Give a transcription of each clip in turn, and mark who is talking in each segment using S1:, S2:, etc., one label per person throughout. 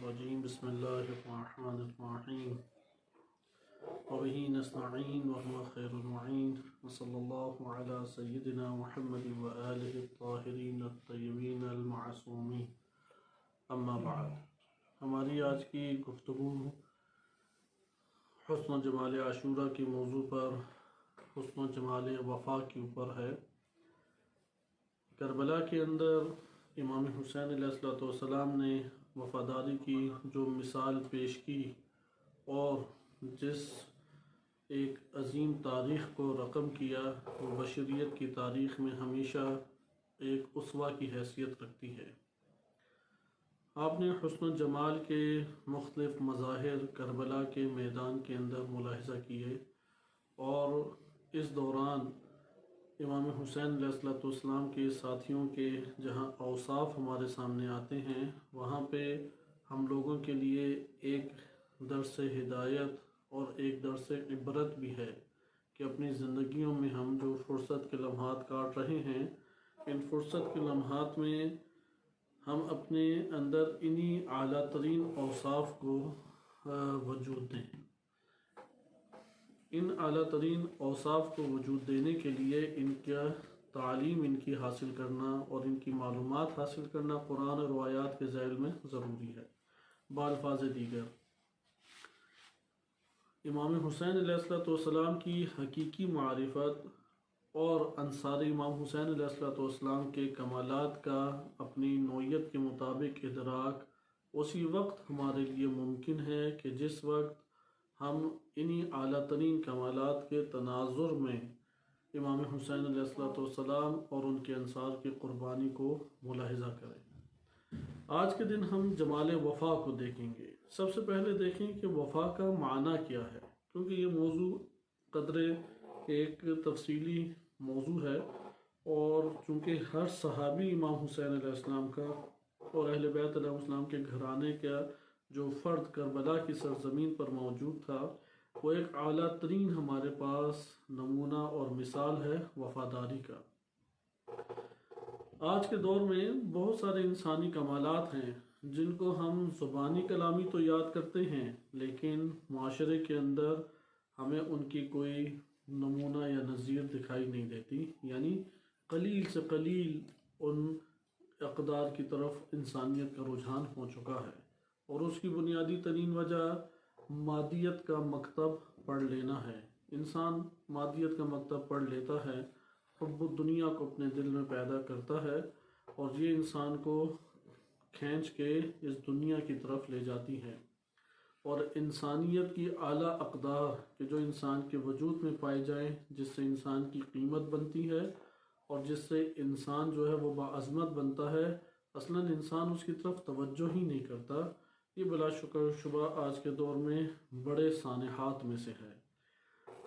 S1: الرجیم بسم اللہ الرحمن الرحیم وبہ نستعین وهو خیر المعین وصلی اللہ علی سیدنا محمد وآلہ الطاہرین الطیبین المعصومین اما بعد۔ ہماری آج کی گفتگو حسن و جمال عاشورہ کے موضوع پر حسن و جمال وفا کے اوپر ہے۔ کربلا کے اندر امام حسین علیہ السلام نے وفاداری کی جو مثال پیش کی اور جس ایک عظیم تاریخ کو رقم کیا، وہ بشریت کی تاریخ میں ہمیشہ ایک اسوہ کی حیثیت رکھتی ہے۔ آپ نے حسن و جمال کے مختلف مظاہر کربلا کے میدان کے اندر ملاحظہ کیے، اور اس دوران امام حسین علیہ السلام کے ساتھیوں کے جہاں اوصاف ہمارے سامنے آتے ہیں، وہاں پہ ہم لوگوں کے لیے ایک درس ہدایت اور ایک درس عبرت بھی ہے کہ اپنی زندگیوں میں ہم جو فرصت کے لمحات کاٹ رہے ہیں، ان فرصت کے لمحات میں ہم اپنے اندر انہی اعلیٰ ترین اوصاف کو وجود دیں۔ ان اعلیٰ ترین اوصاف کو وجود دینے کے لیے ان کا تعلیم ان کی حاصل کرنا اور ان کی معلومات حاصل کرنا قرآن اور روایات کے ذیل میں ضروری ہے۔ بالفاظ دیگر، امام حسین علیہ السلام کی حقیقی معرفت اور انصار امام حسین علیہ السلام کے کمالات کا اپنی نوعیت کے مطابق ادراک اسی وقت ہمارے لیے ممکن ہے کہ جس وقت ہم انہی اعلیٰ ترین کمالات کے تناظر میں امام حسین علیہ السلام اور ان کے انصار کی قربانی کو ملاحظہ کریں۔ آج کے دن ہم جمال وفا کو دیکھیں گے۔ سب سے پہلے دیکھیں کہ وفا کا معنی کیا ہے، کیونکہ یہ موضوع قدرے ایک تفصیلی موضوع ہے، اور چونکہ ہر صحابی امام حسین علیہ السلام کا اور اہل بیت علیہ السلام کے گھرانے کا جو فرد کربلا کی سرزمین پر موجود تھا، وہ ایک اعلیٰ ترین ہمارے پاس نمونہ اور مثال ہے وفاداری کا۔ آج کے دور میں بہت سارے انسانی کمالات ہیں جن کو ہم زبانی کلامی تو یاد کرتے ہیں، لیکن معاشرے کے اندر ہمیں ان کی کوئی نمونہ یا نظیر دکھائی نہیں دیتی، یعنی قلیل سے قلیل ان اقدار کی طرف انسانیت کا رجحان ہو چکا ہے، اور اس کی بنیادی ترین وجہ مادیت کا مکتب پڑھ لینا ہے۔ انسان مادیت کا مکتب پڑھ لیتا ہے، حب الدنیا کو اپنے دل میں پیدا کرتا ہے، اور یہ انسان کو کھینچ کے اس دنیا کی طرف لے جاتی ہے، اور انسانیت کی اعلیٰ اقدار کہ جو انسان کے وجود میں پائے جائیں، جس سے انسان کی قیمت بنتی ہے اور جس سے انسان جو ہے وہ باعظمت بنتا ہے، اصلاً انسان اس کی طرف توجہ ہی نہیں کرتا۔ یہ بلا شبہ آج کے دور میں بڑے سانحات میں سے ہے۔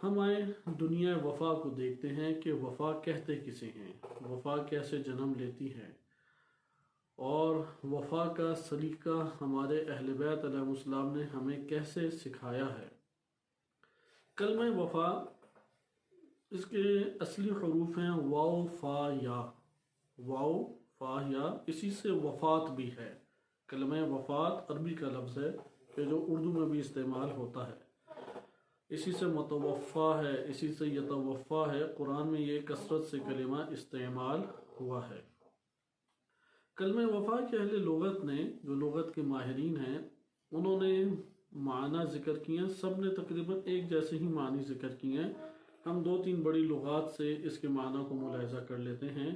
S1: ہم آئے دنیا وفا کو دیکھتے ہیں کہ وفا کہتے کسے ہیں، وفا کیسے جنم لیتی ہے، اور وفا کا سلیقہ ہمارے اہل بیت علیہ السلام نے ہمیں کیسے سکھایا ہے۔ کلمہ وفا، اس کے اصلی حروف ہیں واو فا یا، واو فا یا، اسی سے وفات بھی ہے۔ کلمہ وفات عربی کا لفظ ہے کہ جو اردو میں بھی استعمال ہوتا ہے، اسی سے متوفا ہے، اسی سے یتوفا ہے۔ قرآن میں یہ کثرت سے کلمہ استعمال ہوا ہے۔ کلمہ وفا کے اہل لغت نے، جو لغت کے ماہرین ہیں، انہوں نے معنی ذکر کیے ہیں، سب نے تقریباً ایک جیسے ہی معنی ذکر کیے ہیں۔ ہم دو تین بڑی لغات سے اس کے معنی کو ملاحظہ کر لیتے ہیں۔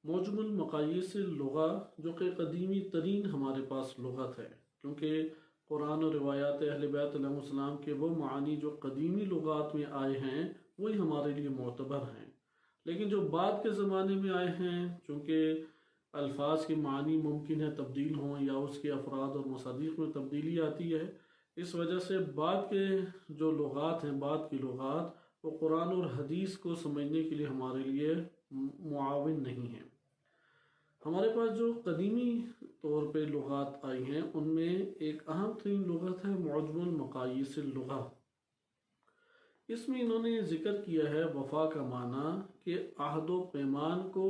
S1: موجم المقاییس اللغہ، جو کہ قدیمی ترین ہمارے پاس لغت ہے، کیونکہ قرآن اور روایات اہل بیت علیہ السلام کے وہ معنی جو قدیمی لغات میں آئے ہیں وہی ہمارے لیے معتبر ہیں، لیکن جو بعد کے زمانے میں آئے ہیں، چونکہ الفاظ کے معنی ممکن ہے تبدیل ہوں یا اس کے افراد اور مصادیق میں تبدیلی آتی ہے، اس وجہ سے بعد کے جو لغات ہیں، بعد کی لغات، وہ قرآن اور حدیث کو سمجھنے کے لیے ہمارے لیے معاون نہیں ہیں۔ ہمارے پاس جو قدیمی طور پہ لغات آئی ہیں، ان میں ایک اہم ترین لغت ہے معجم المقاییس اللغہ۔ اس میں انہوں نے ذکر کیا ہے وفا کا معنی کہ عہد و پیمان کو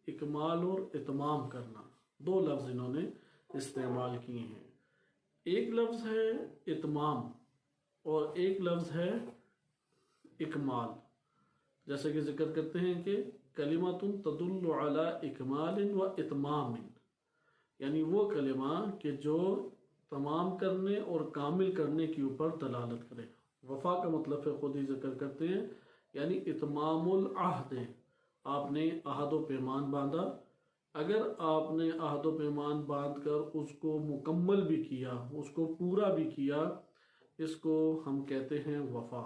S1: اکمال اور اتمام کرنا۔ دو لفظ انہوں نے استعمال کیے ہیں۔ ایک لفظ ہے اتمام اور ایک لفظ ہے اکمال. جیسے کہ ذکر کرتے ہیں کہ کلمۃ تدل علی اکمال و اتمام، یعنی وہ کلمہ کہ جو تمام کرنے اور کامل کرنے کے اوپر دلالت کرے. وفا کا مطلب ہے خود ہی ذکر کرتے ہیں، یعنی اتمام العہد. آپ نے عہد و پیمان باندھا، اگر آپ نے عہد و پیمان باندھ کر اس کو مکمل بھی کیا، اس کو پورا بھی کیا، اس کو ہم کہتے ہیں وفا.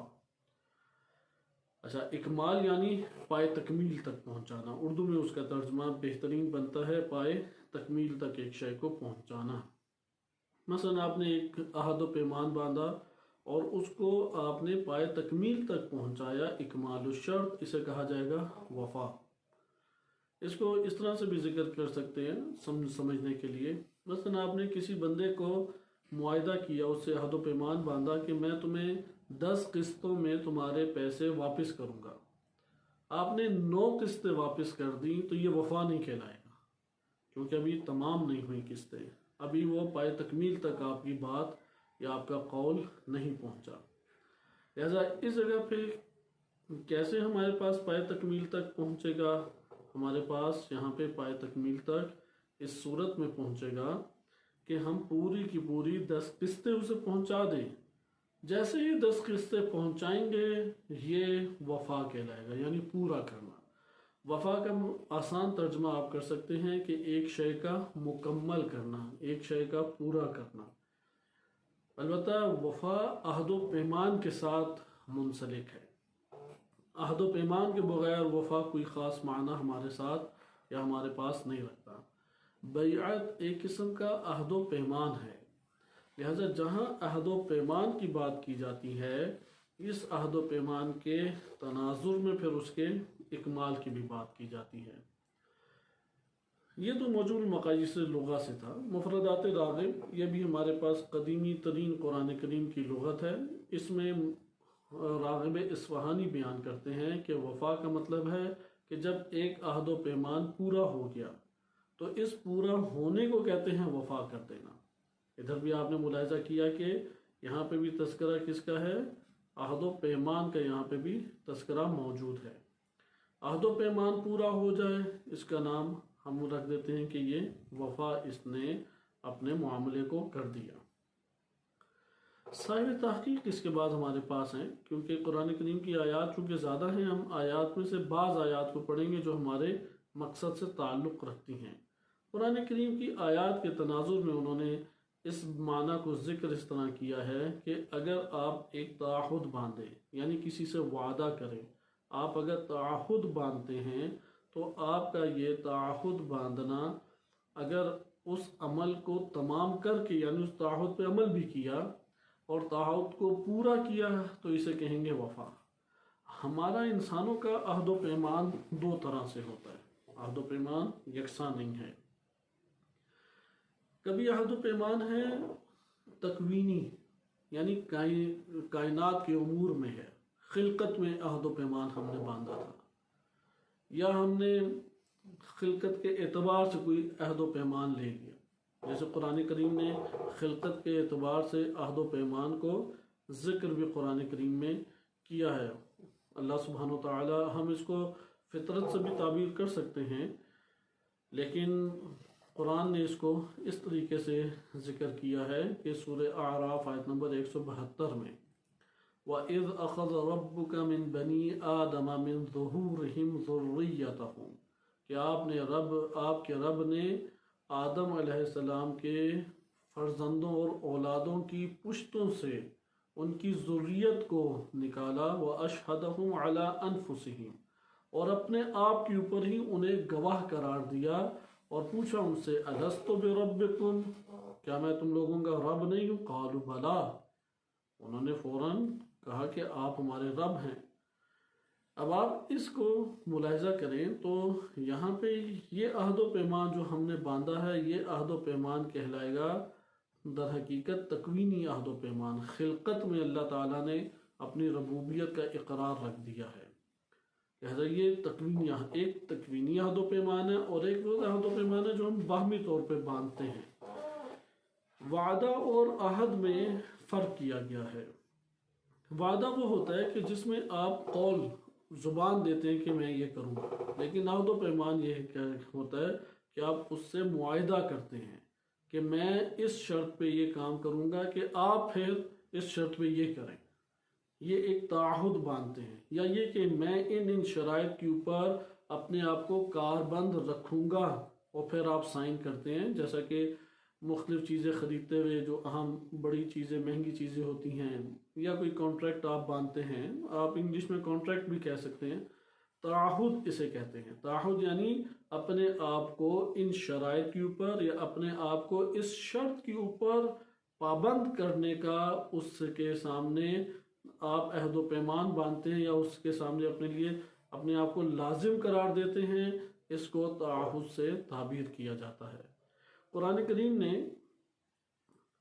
S1: اچھا، اکمال یعنی پائے تکمیل تک پہنچانا. اردو میں اس کا ترجمہ بہترین بنتا ہے پائے تکمیل تک ایک شے کو پہنچانا. مثلا آپ نے ایک عہد و پیمان باندھا اور اس کو آپ نے پائے تکمیل تک پہنچایا، اکمال الشرط، اسے کہا جائے گا وفا. اس کو اس طرح سے بھی ذکر کر سکتے ہیں سمجھنے کے لیے. مثلا آپ نے کسی بندے کو معاہدہ کیا، اس سے عہد و پیمان باندھا کہ میں تمہیں 10 قسطوں میں تمہارے پیسے واپس کروں گا. آپ نے 9 قسطیں واپس کر دیں تو یہ وفا نہیں کہلائے گا، کیونکہ ابھی تمام نہیں ہوئی قسطیں، ابھی وہ پائے تکمیل تک آپ کی بات یا آپ کا قول نہیں پہنچا. لہذا اس جگہ پہ کیسے ہمارے پاس پائے تکمیل تک پہنچے گا؟ ہمارے پاس یہاں پہ پائے تکمیل تک اس صورت میں پہنچے گا کہ ہم پوری کی پوری 10 قسطیں اسے پہنچا دیں. جیسے ہی 10 قسطیں پہنچائیں گے یہ وفا کہلائے گا، یعنی پورا کرنا. وفا کا آسان ترجمہ آپ کر سکتے ہیں کہ ایک شے کا مکمل کرنا، ایک شے کا پورا کرنا. البتہ وفا عہد و پیمان کے ساتھ منسلک ہے. عہد و پیمان کے بغیر وفا کوئی خاص معنی ہمارے ساتھ یا ہمارے پاس نہیں رکھتا. بیعت ایک قسم کا عہد و پیمان ہے. لہذا جہاں عہد و پیمان کی بات کی جاتی ہے، اس عہد و پیمان کے تناظر میں پھر اس کے اکمال کی بھی بات کی جاتی ہے. یہ تو موجود مقاییس لغہ سے تھا. مفردات راغب یہ بھی ہمارے پاس قدیمی ترین قرآن کریم کی لغت ہے. اس میں راغب اصفہانی بیان کرتے ہیں کہ وفا کا مطلب ہے کہ جب ایک عہد و پیمان پورا ہو گیا تو اس پورا ہونے کو کہتے ہیں وفا کر دینا. ادھر بھی آپ نے ملاحظہ کیا کہ یہاں پہ بھی تذکرہ کس کا ہے؟ عہد و پیمان کا یہاں پہ بھی تذکرہ موجود ہے. عہد و پیمان پورا ہو جائے، اس کا نام ہم رکھ دیتے ہیں کہ یہ وفا اس نے اپنے معاملے کو کر دیا. صاحب تحقیق اس کے بعد ہمارے پاس ہیں، کیونکہ قرآن کریم کی آیات چونکہ زیادہ ہیں، ہم آیات میں سے بعض آیات کو پڑھیں گے جو ہمارے مقصد سے تعلق رکھتی ہیں. قرآن کریم کی آیات کے تناظر میں انہوں نے اس معنی کو ذکر اس طرح کیا ہے کہ اگر آپ ایک تعہد باندھیں، یعنی کسی سے وعدہ کریں، آپ اگر تعہد باندھتے ہیں تو آپ کا یہ تعہد باندھنا اگر اس عمل کو تمام کر کے، یعنی اس تعہد پہ عمل بھی کیا اور تعہد کو پورا کیا، تو اسے کہیں گے وفا. ہمارا انسانوں کا عہد و پیمان 2 طرح سے ہوتا ہے. عہد و پیمان یکساں نہیں ہے. کبھی عہد و پیمان ہے تکوینی، یعنی کائنات کے امور میں ہے، خلقت میں عہد و پیمان ہم نے باندھا تھا، یا ہم نے خلقت کے اعتبار سے کوئی عہد و پیمان لے لیا. جیسے قرآن کریم نے خلقت کے اعتبار سے عہد و پیمان کو ذکر بھی قرآن کریم میں کیا ہے. اللہ سبحانہ و تعالی، ہم اس کو فطرت سے بھی تعبیر کر سکتے ہیں، لیکن قرآن نے اس کو اس طریقے سے ذکر کیا ہے کہ سورہ اعراف آیت نمبر 172 میں وَإِذْ أَخَذَ رَبُّكَ مِن بَنِي آدَمَ مِن ظُهُورِهِمْ ذُرِّيَّتَهُمْ، کہ آپ کے رب نے آدم علیہ السلام کے فرزندوں اور اولادوں کی پشتوں سے ان کی ذریت کو نکالا، وَأَشْهَدَهُمْ عَلَىٰ أَنفُسِهِمْ، اور اپنے آپ کے اوپر ہی انہیں گواہ قرار دیا اور پوچھا ان سے أَلَسْتُ بِرَبِّكُمْ، کیا میں تم لوگوں کا رب نہیں ہوں؟ قَالُوا بَلَىٰ، انہوں نے فوراً کہا کہ آپ ہمارے رب ہیں. اب آپ اس کو ملاحظہ کریں تو یہاں پہ یہ عہد و پیمان جو ہم نے باندھا ہے، یہ عہد و پیمان کہلائے گا در حقیقت تکوینی عہد و پیمان. خلقت میں اللہ تعالیٰ نے اپنی ربوبیت کا اقرار رکھ دیا ہے. لہذا یہ ایک تکوینی عہد و پیمان ہے، اور ایک وہ عہد و پیمان ہے جو ہم باہمی طور پہ باندھتے ہیں. وعدہ اور عہد میں فرق کیا گیا ہے۔ وعدہ وہ ہوتا ہے کہ جس میں آپ قول زبان دیتے ہیں کہ میں یہ کروں گا، لیکن عہد و پیمان یہ ہوتا ہے کہ آپ اس سے معاہدہ کرتے ہیں کہ میں اس شرط پہ یہ کام کروں گا کہ آپ پھر اس شرط پہ یہ کریں، یہ ایک تعہد باندھتے ہیں، یا یہ کہ میں ان شرائط کے اوپر اپنے آپ کو کاربند رکھوں گا، اور پھر آپ سائن کرتے ہیں۔ جیسا کہ مختلف چیزیں خریدتے ہوئے جو اہم بڑی چیزیں مہنگی چیزیں ہوتی ہیں، یا کوئی کانٹریکٹ آپ باندھتے ہیں، آپ انگلش میں کانٹریکٹ بھی کہہ سکتے ہیں، تعہد اسے کہتے ہیں۔ تعہد یعنی اپنے آپ کو ان شرائط کے اوپر یا اپنے آپ کو اس شرط کے اوپر پابند کرنے کا، اس کے سامنے آپ عہد و پیمان باندھتے ہیں یا اس کے سامنے اپنے لیے اپنے آپ کو لازم قرار دیتے ہیں، اس کو تعہد سے تعبیر کیا جاتا ہے۔ قرآن کریم نے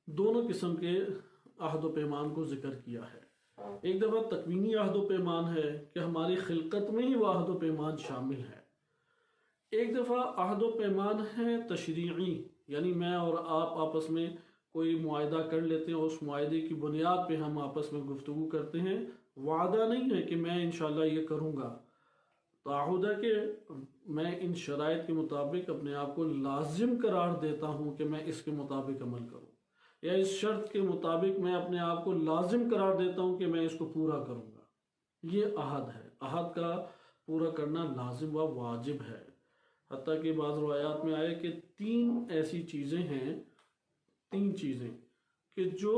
S1: دونوں قسم کے عہد و پیمان کو ذکر کیا ہے۔ ایک دفعہ تکوینی عہد و پیمان ہے کہ ہماری خلقت میں ہی وہ عہد و پیمان شامل ہے۔ ایک دفعہ عہد و پیمان ہے تشریعی، یعنی میں اور آپ آپس میں کوئی معاہدہ کر لیتے ہیں، اس معاہدے کی بنیاد پہ ہم آپس میں گفتگو کرتے ہیں۔ وعدہ نہیں ہے کہ میں انشاءاللہ یہ کروں گا، تعہد ہے کہ میں ان شرائط کے مطابق اپنے آپ کو لازم قرار دیتا ہوں کہ میں اس کے مطابق عمل کروں، یا اس شرط کے مطابق میں اپنے آپ کو لازم قرار دیتا ہوں کہ میں اس کو پورا کروں گا۔ یہ عہد ہے۔ عہد کا پورا کرنا لازم و واجب ہے۔ حتیٰ کہ بعض روایات میں آئے کہ 3 ایسی چیزیں ہیں، 3 چیزیں کہ جو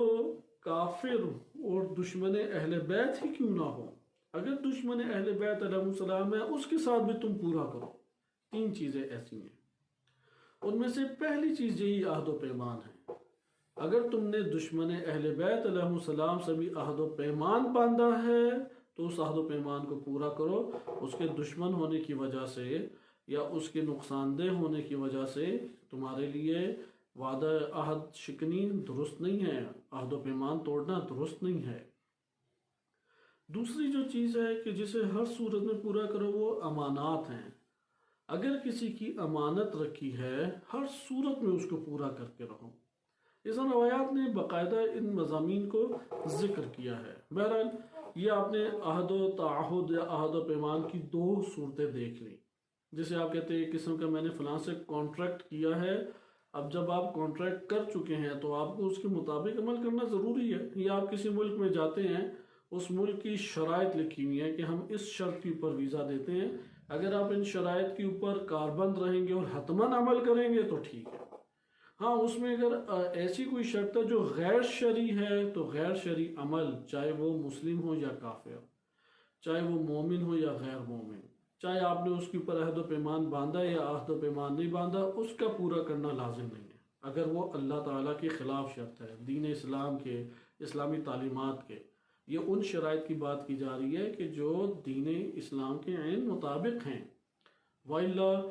S1: کافر اور دشمن اہل بیت ہی کیوں نہ ہو، اگر دشمن اہل بیت علیہ السلام ہے اس کے ساتھ بھی تم پورا کرو۔ 3 چیزیں ایسی ہیں، ان میں سے پہلی چیز یہی عہد و پیمان ہے۔ اگر تم نے دشمن اہل بیت علیہ السلام سے بھی عہد و پیمان باندھا ہے تو اس عہد و پیمان کو پورا کرو۔ اس کے دشمن ہونے کی وجہ سے یا اس کے نقصان دہ ہونے کی وجہ سے تمہارے لیے وعدہ عہد شکنی درست نہیں ہے، عہد و پیمان توڑنا درست نہیں ہے۔ دوسری جو چیز ہے کہ جسے ہر صورت میں پورا کرو وہ امانات ہیں۔ اگر کسی کی امانت رکھی ہے ہر صورت میں اس کو پورا کر کے رہو۔ اس روایات نے باقاعدہ ان مضامین کو ذکر کیا ہے۔ بہرحال یہ آپ نے عہد و تعہد یا عہد و پیمان کی 2 صورتیں دیکھ لیں، جسے آپ کہتے ہیں ایک قسم کا میں نے فلاں سے کانٹریکٹ کیا ہے۔ اب جب آپ کانٹریکٹ کر چکے ہیں تو آپ کو اس کے مطابق عمل کرنا ضروری ہے۔ یا آپ کسی ملک میں جاتے ہیں، اس ملک کی شرائط لکھی ہوئی ہیں کہ ہم اس شرط کے اوپر ویزا دیتے ہیں، اگر آپ ان شرائط کے اوپر کاربند رہیں گے اور حتماً عمل کریں گے تو ٹھیک ہے۔ ہاں، اس میں اگر ایسی کوئی شرط ہے جو غیر شرعی ہے تو غیر شرعی عمل، چاہے وہ مسلم ہو یا کافر، چاہے وہ مومن ہو یا غیر مومن، چاہے آپ نے اس کے اوپر عہد و پیمان باندھا یا عہد و پیمان نہیں باندھا، اس کا پورا کرنا لازم نہیں ہے اگر وہ اللہ تعالیٰ کے خلاف شرط ہے، دین اسلام کے، اسلامی تعلیمات کے۔ یہ ان شرائط کی بات کی جا رہی ہے کہ جو دین اسلام کے عین مطابق ہیں۔ وَإِلَّا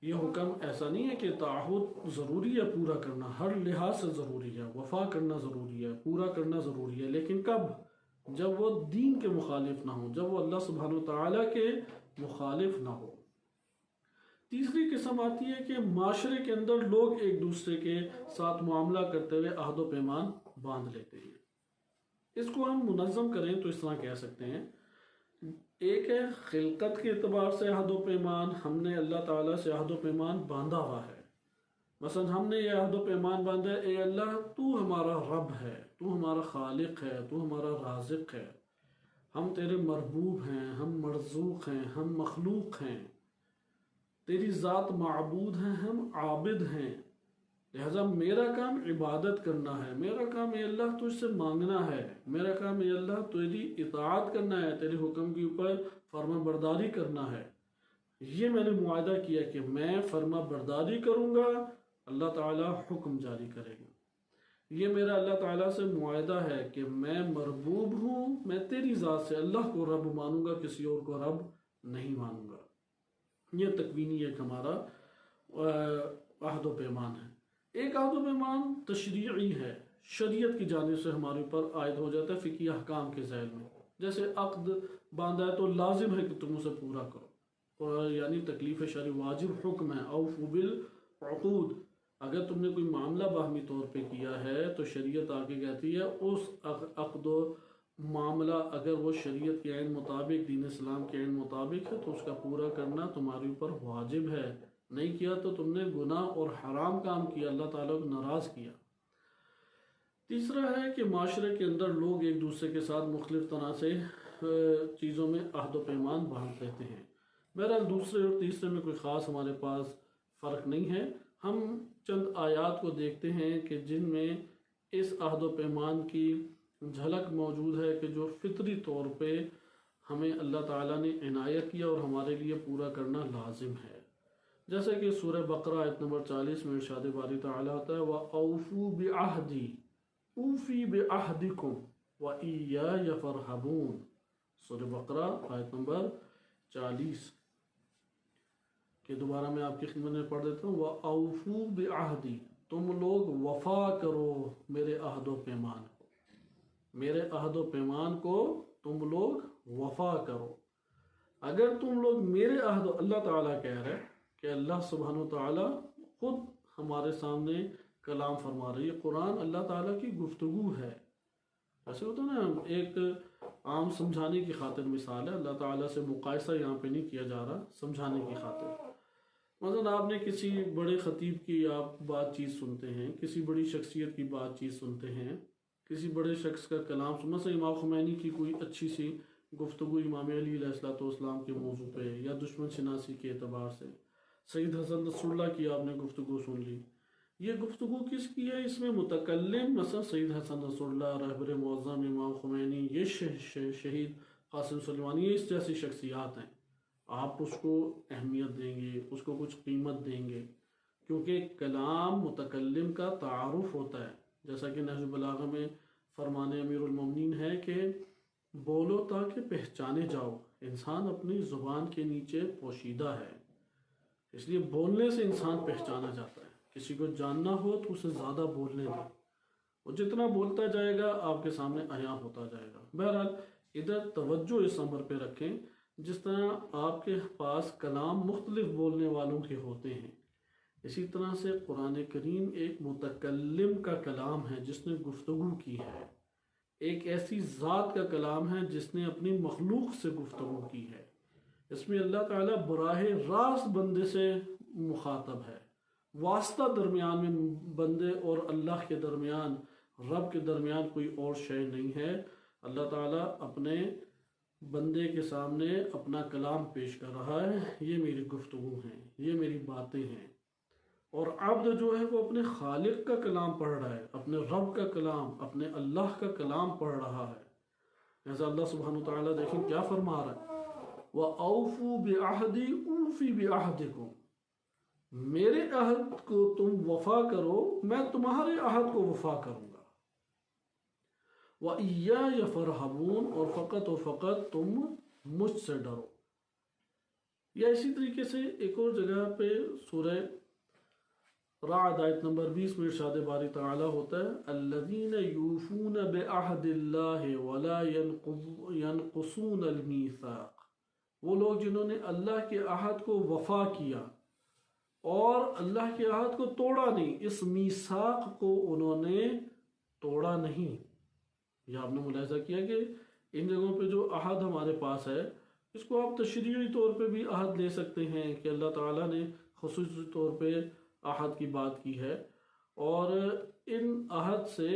S1: یہ حکم ایسا نہیں ہے کہ تعہد ضروری ہے پورا کرنا، ہر لحاظ سے ضروری ہے، وفا کرنا ضروری ہے، پورا کرنا ضروری ہے، لیکن کب؟ جب وہ دین کے مخالف نہ ہو، جب وہ اللہ سبحانہ وتعالیٰ کے مخالف نہ ہو۔ تیسری قسم آتی ہے کہ معاشرے کے اندر لوگ ایک دوسرے کے ساتھ معاملہ کرتے ہوئے عہد و پیمان باندھ لیتے ہیں۔ اس کو ہم منظم کریں تو اس طرح کہہ سکتے ہیں، ایک ہے خلقت کے اعتبار سے عہد و پیمان، ہم نے اللہ تعالیٰ سے عہد و پیمان باندھا ہوا ہے۔ مثلا ہم نے یہ عہد و پیمان باندھا ہے، اے اللہ تو ہمارا رب ہے، تو ہمارا خالق ہے، تو ہمارا رازق ہے، ہم تیرے مربوب ہیں، ہم مرزوق ہیں، ہم مخلوق ہیں، تیری ذات معبود ہیں، ہم عابد ہیں، لہذا میرا کام عبادت کرنا ہے، میرا کام اے اللہ تجھ سے مانگنا ہے، میرا کام اے اللہ تیری اطاعت کرنا ہے، تیرے حکم کے اوپر فرما برداری کرنا ہے۔ یہ میں نے معاہدہ کیا کہ میں فرما برداری کروں گا، اللہ تعالیٰ حکم جاری کرے گا۔ یہ میرا اللہ تعالیٰ سے معاہدہ ہے کہ میں مربوب ہوں، میں تیری ذات سے اللہ کو رب مانوں گا، کسی اور کو رب نہیں مانوں گا۔ یہ تکوینی ایک ہمارا عہد و پیمان ہے۔ ایک عہد و پیمان تشریعی ہے، شریعت کی جانب سے ہمارے اوپر عائد ہو جاتا ہے فقہی احکام کے ذیل میں۔ جیسے عقد باندھا ہے تو لازم ہے کہ تم اسے پورا کرو، اور یعنی تکلیف شرعی واجب حکم ہے، اوفوا بالعقود، اگر تم نے کوئی معاملہ باہمی طور پہ کیا ہے تو شریعت آگے کہتی ہے اس عقد و معاملہ اگر وہ شریعت کے عین مطابق، دین اسلام کے عین مطابق ہے تو اس کا پورا کرنا تمہارے اوپر واجب ہے، نہیں کیا تو تم نے گناہ اور حرام کام کیا، اللہ تعالیٰ کو ناراض کیا۔ تیسرا ہے کہ معاشرے کے اندر لوگ ایک دوسرے کے ساتھ مختلف طرح سے چیزوں میں عہد و پیمان باندھ لیتے ہیں۔ بہرحال دوسرے اور تیسرے میں کوئی خاص ہمارے پاس فرق نہیں ہے، ہم چند آیات کو دیکھتے ہیں کہ جن میں اس عہد و پیمان کی جھلک موجود ہے کہ جو فطری طور پہ ہمیں اللہ تعالیٰ نے عنایت کیا اور ہمارے لیے پورا کرنا لازم ہے۔ جیسا کہ سورہ بقرہ آیت نمبر 40 میں ارشاد باری تعالیٰ ہوتا ہے وَأَوْفُوا بِعَهْدِي اوفی بعہدکم وَإِيَّايَ فَارْهَبُونَ، سورہ بقرہ آیت نمبر 40 کہ دوبارہ میں آپ کی خدمت میں پڑھ دیتا ہوں وَأَوْفُوا بِعَهْدِي، تم لوگ وفا کرو میرے عہد و پیمان کو، میرے عہد و پیمان کو تم لوگ وفا کرو۔ اگر تم لوگ میرے عہد، اللہ تعالیٰ کہہ رہے کہ اللہ سبحانہ و تعالیٰ خود ہمارے سامنے کلام فرما رہی ہے، قرآن اللہ تعالیٰ کی گفتگو ہے۔ ایسے ہوتا ہے نا، ایک عام سمجھانے کی خاطر مثال ہے، اللہ تعالیٰ سے مقایسہ یہاں پہ نہیں کیا جا رہا، سمجھانے کی خاطر۔ مثلا آپ نے کسی بڑے خطیب کی آپ بات چیت سنتے ہیں، کسی بڑی شخصیت کی بات چیت سنتے ہیں، کسی بڑے شخص کا کلام سننا، مثلا امام خمینی کی کوئی اچھی سی گفتگو امام علی علیہ السلام کے موضوع پہ یا دشمن شناسی کے اعتبار سے، سید حسن نصر اللہ کی آپ نے گفتگو سن لی، یہ گفتگو کس کی ہے؟ اس میں متکلم مثلا سید حسن نصر اللہ، رہبر معظم امام خمینی، یہ شہید قاسم سلیمانی، یہ اس جیسی شخصیات ہیں، آپ اس کو اہمیت دیں گے، اس کو کچھ قیمت دیں گے، کیونکہ کلام متکلم کا تعارف ہوتا ہے، جیسا کہ نہج البلاغہ میں فرمان امیر المومنین ہے کہ بولو تاکہ پہچانے جاؤ، انسان اپنی زبان کے نیچے پوشیدہ ہے، اس لیے بولنے سے انسان پہچانا جاتا ہے۔ کسی کو جاننا ہو تو اسے زیادہ بولنے دیں، وہ جتنا بولتا جائے گا آپ کے سامنے عیاں ہوتا جائے گا۔ بہرحال ادھر توجہ اس امر پہ رکھیں، جس طرح آپ کے پاس کلام مختلف بولنے والوں کے ہوتے ہیں، اسی طرح سے قرآن کریم ایک متکلم کا کلام ہے جس نے گفتگو کی ہے، ایک ایسی ذات کا کلام ہے جس نے اپنی مخلوق سے گفتگو کی ہے۔ اس میں اللہ تعالیٰ براہ راست بندے سے مخاطب ہے، واسطہ درمیان میں بندے اور اللہ کے درمیان، رب کے درمیان کوئی اور شے نہیں ہے۔ اللہ تعالیٰ اپنے بندے کے سامنے اپنا کلام پیش کر رہا ہے، یہ میری گفتگو ہیں، یہ میری باتیں ہیں، اور عبد جو ہے وہ اپنے خالق کا کلام پڑھ رہا ہے، اپنے رب کا کلام، اپنے اللہ کا کلام پڑھ رہا ہے۔ جیسا اللہ سبحانہ وتعالیٰ دیکھیں کیا فرما رہا ہے وَأَوْفُوا بِعَهْدِي أُوفِ بِعَهْدِكُمْ، میرے عہد کو تم وفا کرو، میں تمہارے عہد کو وفا کروں گا۔ وَإِيَّايَ فَارْهَبُونَ، اور فقط تم مجھ سے ڈرو۔ یا اسی طریقے سے ایک اور جگہ پہ سورہ رعد آیت نمبر 20 میں ارشاد باری تعالیٰ ہوتا ہے الَّذِينَ يُوفُونَ بِعَهْدِ اللَّهِ وَلَا يَنْقُصُونَ الْمِيثَاقَ، وہ لوگ جنہوں نے اللہ کے عہد کو وفا کیا اور اللہ کے عہد کو توڑا نہیں، اس میثاق کو انہوں نے توڑا نہیں۔ یہ آپ نے ملاحظہ کیا کہ ان جگہوں پہ جو عہد ہمارے پاس ہے، اس کو آپ تشریعی طور پہ بھی عہد لے سکتے ہیں کہ اللہ تعالیٰ نے خصوصی طور پہ عہد کی بات کی ہے، اور ان عہد سے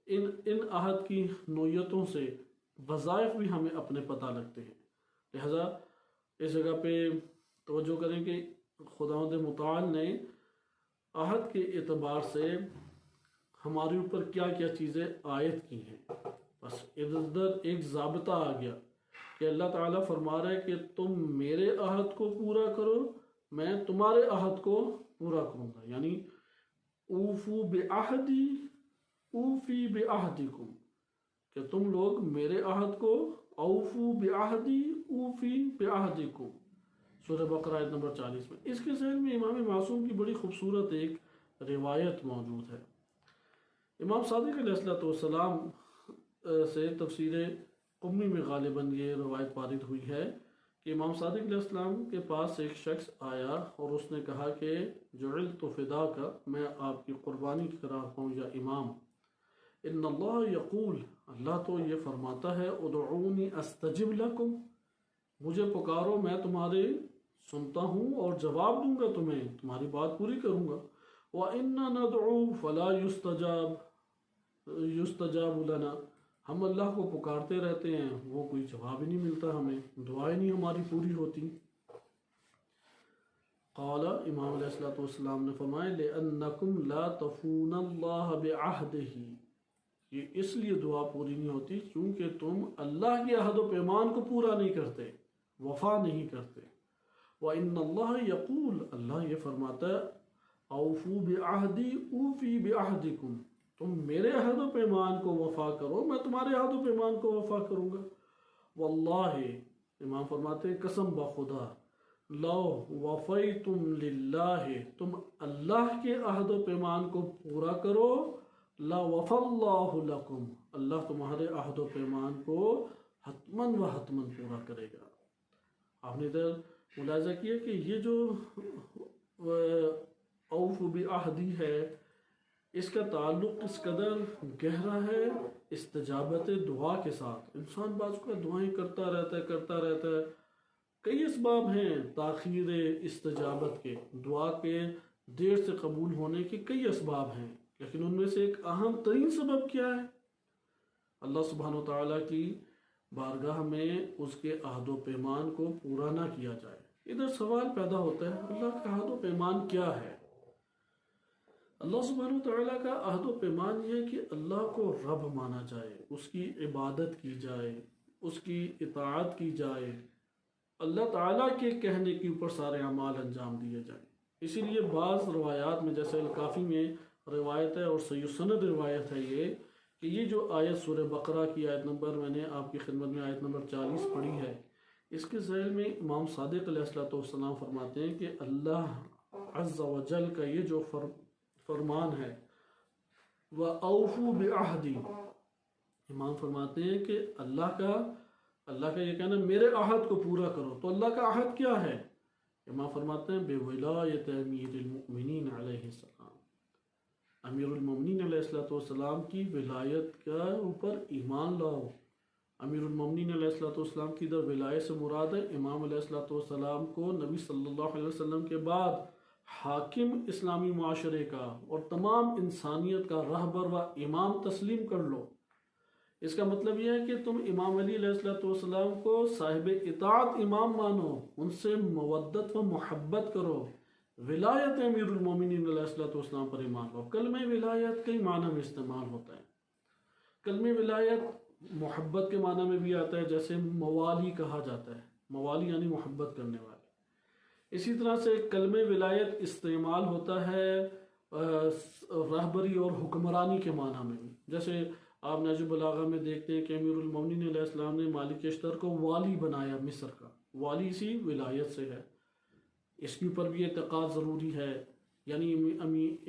S1: ان عہد کی نوعیتوں سے وظائف بھی ہمیں اپنے پتہ لگتے ہیں۔ لہذا اس جگہ پہ توجہ کریں کہ خداوند متعال نے عہد کے اعتبار سے ہمارے اوپر کیا کیا چیزیں عائد کی ہیں، بس ادھر ایک ضابطہ آ گیا کہ اللہ تعالیٰ فرما رہا ہے کہ تم میرے عہد کو پورا کرو، میں تمہارے عہد کو پورا کروں گا، یعنی اوفو بعہدی اوفی بعہدکم، کہ تم لوگ میرے عہد کو اوفو بعہدی اوفی بعہدکم، سورہ بقرہ آیت نمبر 40 میں۔ اس کے ذہن میں امام معصوم کی بڑی خوبصورت ایک روایت موجود ہے۔ امام صادق علیہ السلام سے تفسیر قمی میں غالباً یہ روایت وارد ہوئی ہے کہ امام صادق علیہ السلام کے پاس ایک شخص آیا اور اس نے کہا کہ جعلت فداک، میں آپ کی قربانی کرا ہوں یا امام، ان اللہ یقول، اللہ تو یہ فرماتا ہے ادعونی استجب لکم، مجھے پکارو میں تمہارے سنتا ہوں اور جواب دوں گا، تمہاری بات پوری کروں گا۔ وَإِنَّا نَدْعُو فَلَا يُسْتَجَابُ لَنَا، ہم اللہ کو پکارتے رہتے ہیں، وہ کوئی جواب ہی نہیں ملتا، ہمیں دعائیں نہیں ہماری پوری ہوتی۔ قال، امام علیہ السلام نے فرمایا لِأَنَّكُمْ لَا تَفُونَ اللَّهَ بِعَهْدِهِ، یہ اس لیے دعا پوری نہیں ہوتی کیونکہ تم اللہ کے عہد و پیمان کو پورا نہیں کرتے، وفا نہیں کرتے۔ وَإِنَّ اللَّهَ يَقُول، اللہ یہ فرماتا ہے اوفو بعہدی اوفی بعہدکم، تم میرے عہد و پیمان کو وفا کرو، میں تمہارے عہد و پیمان کو وفا کروں گا۔ واللہ، امام فرماتے ہیں قسم بخدا، لو وفیتم للہ، تم اللہ کے عہد و پیمان کو پورا کرو، لا وفى اللہ لکم، اللہ تمہارے عہد و پیمان کو حتماً و حتماً پورا کرے گا۔ آپ نے ادھر ملاحظہ کیا کہ یہ جو اوف بعہدی ہے، اس کا تعلق اس قدر گہرا ہے استجابت دعا کے ساتھ۔ انسان بعض کو دعائیں کرتا رہتا ہے، کئی اسباب ہیں تاخیر استجابت کے، دعا کے دیر سے قبول ہونے کے کئی اسباب ہیں، لیکن ان میں سے ایک اہم ترین سبب کیا ہے؟ اللہ سبحانہ و تعالیٰ کی بارگاہ میں اس کے عہد و پیمان کو پورا نہ کیا جائے۔ ادھر سوال پیدا ہوتا ہے اللہ کا عہد و پیمان کیا ہے؟ اللہ سبحانہ و تعالیٰ کا عہد و پیمان یہ ہے کہ اللہ کو رب مانا جائے، اس کی عبادت کی جائے، اس کی اطاعت کی جائے، اللہ تعالیٰ کے کہنے کے اوپر سارے اعمال انجام دیے جائیں۔ اسی لیے بعض روایات میں جیسے الکافی میں روایت ہے اور صحیح سند روایت ہے یہ کہ یہ جو آیت سورہ بقرہ کی آیت نمبر، میں نے آپ کی خدمت میں آیت نمبر 40 پڑھی ہے، اس کے ذیل میں امام صادق علیہ السلام فرماتے ہیں کہ اللہ عز و جل کا یہ جو فرمان ہے وَأَوْفُوا بِعَهْدِي، امام فرماتے ہیں کہ اللہ کا یہ کہنا میرے عہد کو پورا کرو، تو اللہ کا عہد کیا ہے؟ امام فرماتے ہیں بِوِلَایَةِ امیر المؤمنین علیہ السلام، امیر المؤمنین علیہ السلام کی ولایت کا اوپر ایمان لاؤ۔ امیر المؤمنین علیہ السلام کی در ولایت سے مراد ہے امام علیہ السلام کو نبی صلی اللہ علیہ وسلم کے بعد حاکم اسلامی معاشرے کا اور تمام انسانیت کا رہبر و امام تسلیم کر لو۔ اس کا مطلب یہ ہے کہ تم امام علی علیہ السلام کو صاحب اطاعت امام مانو، ان سے مودت و محبت کرو، ولایت امیر المومنین علیہ السلام پر ایمان لاؤ۔ کلمہ ولایت کئی معنی میں استعمال ہوتا ہے۔ کلمہ ولایت محبت کے معنی میں بھی آتا ہے، جیسے موالی کہا جاتا ہے، موالی یعنی محبت کرنے والے۔ اسی طرح سے کلمہ ولایت استعمال ہوتا ہے رہبری اور حکمرانی کے معنی میں بھی، جیسے آپ نہج البلاغہ میں دیکھتے ہیں کہ امیر المومنین علیہ السلام نے مالک اشتر کو والی بنایا مصر کا، والی اسی ولایت سے ہے۔ اس کے اوپر بھی اعتقاد ضروری ہے، یعنی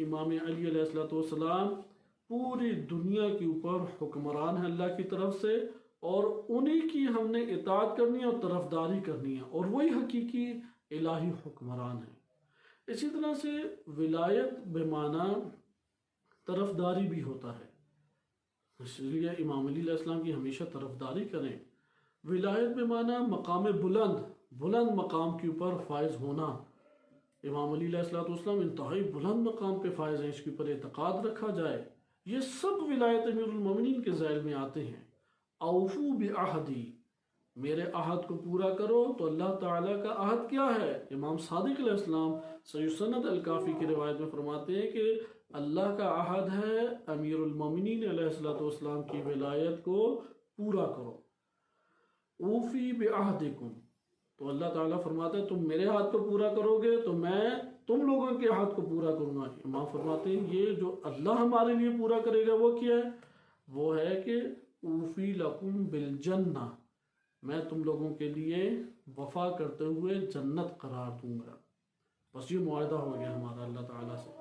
S1: امام علی علیہ السلام پوری دنیا کے اوپر حکمران ہیں اللہ کی طرف سے، اور انہی کی ہم نے اطاعت کرنی ہے اور طرفداری کرنی ہے، اور وہی حقیقی الہی حکمران ہیں۔ اسی طرح سے ولایت بمعنی طرفداری بھی ہوتا ہے، اس لیے امام علی علیہ السلام کی ہمیشہ طرفداری کریں۔ ولایت بمعنی مقام بلند مقام کے اوپر فائز ہونا، امام علی علیہ السلام انتہائی بلند مقام پہ فائز ہیں، اس کے اوپر اعتقاد رکھا جائے، یہ سب ولایت امیر المومنین کے ذیل میں آتے ہیں۔ اوفو بعہدی، میرے عہد کو پورا کرو، تو اللہ تعالیٰ کا عہد کیا ہے؟ امام صادق علیہ السلام صحیح سند الکافی کی روایت میں فرماتے ہیں کہ اللہ کا عہد ہے امیر المومنین علیہ السلام کی ولایت کو پورا کرو۔ اوفی بعہدکم، تو اللہ تعالیٰ فرماتا ہے تم میرے عہد کو پورا کرو گے تو میں تم لوگوں کے عہد کو پورا کروں گا۔ امام فرماتے ہیں یہ جو اللہ ہمارے لیے پورا کرے گا وہ کیا ہے؟ وہ ہے کہ اوفی لکم بالجنہ، میں تم لوگوں کے لیے وفا کرتے ہوئے جنت قرار دوں گا۔ بس یہ معاہدہ ہو گیا ہمارا اللہ تعالیٰ سے۔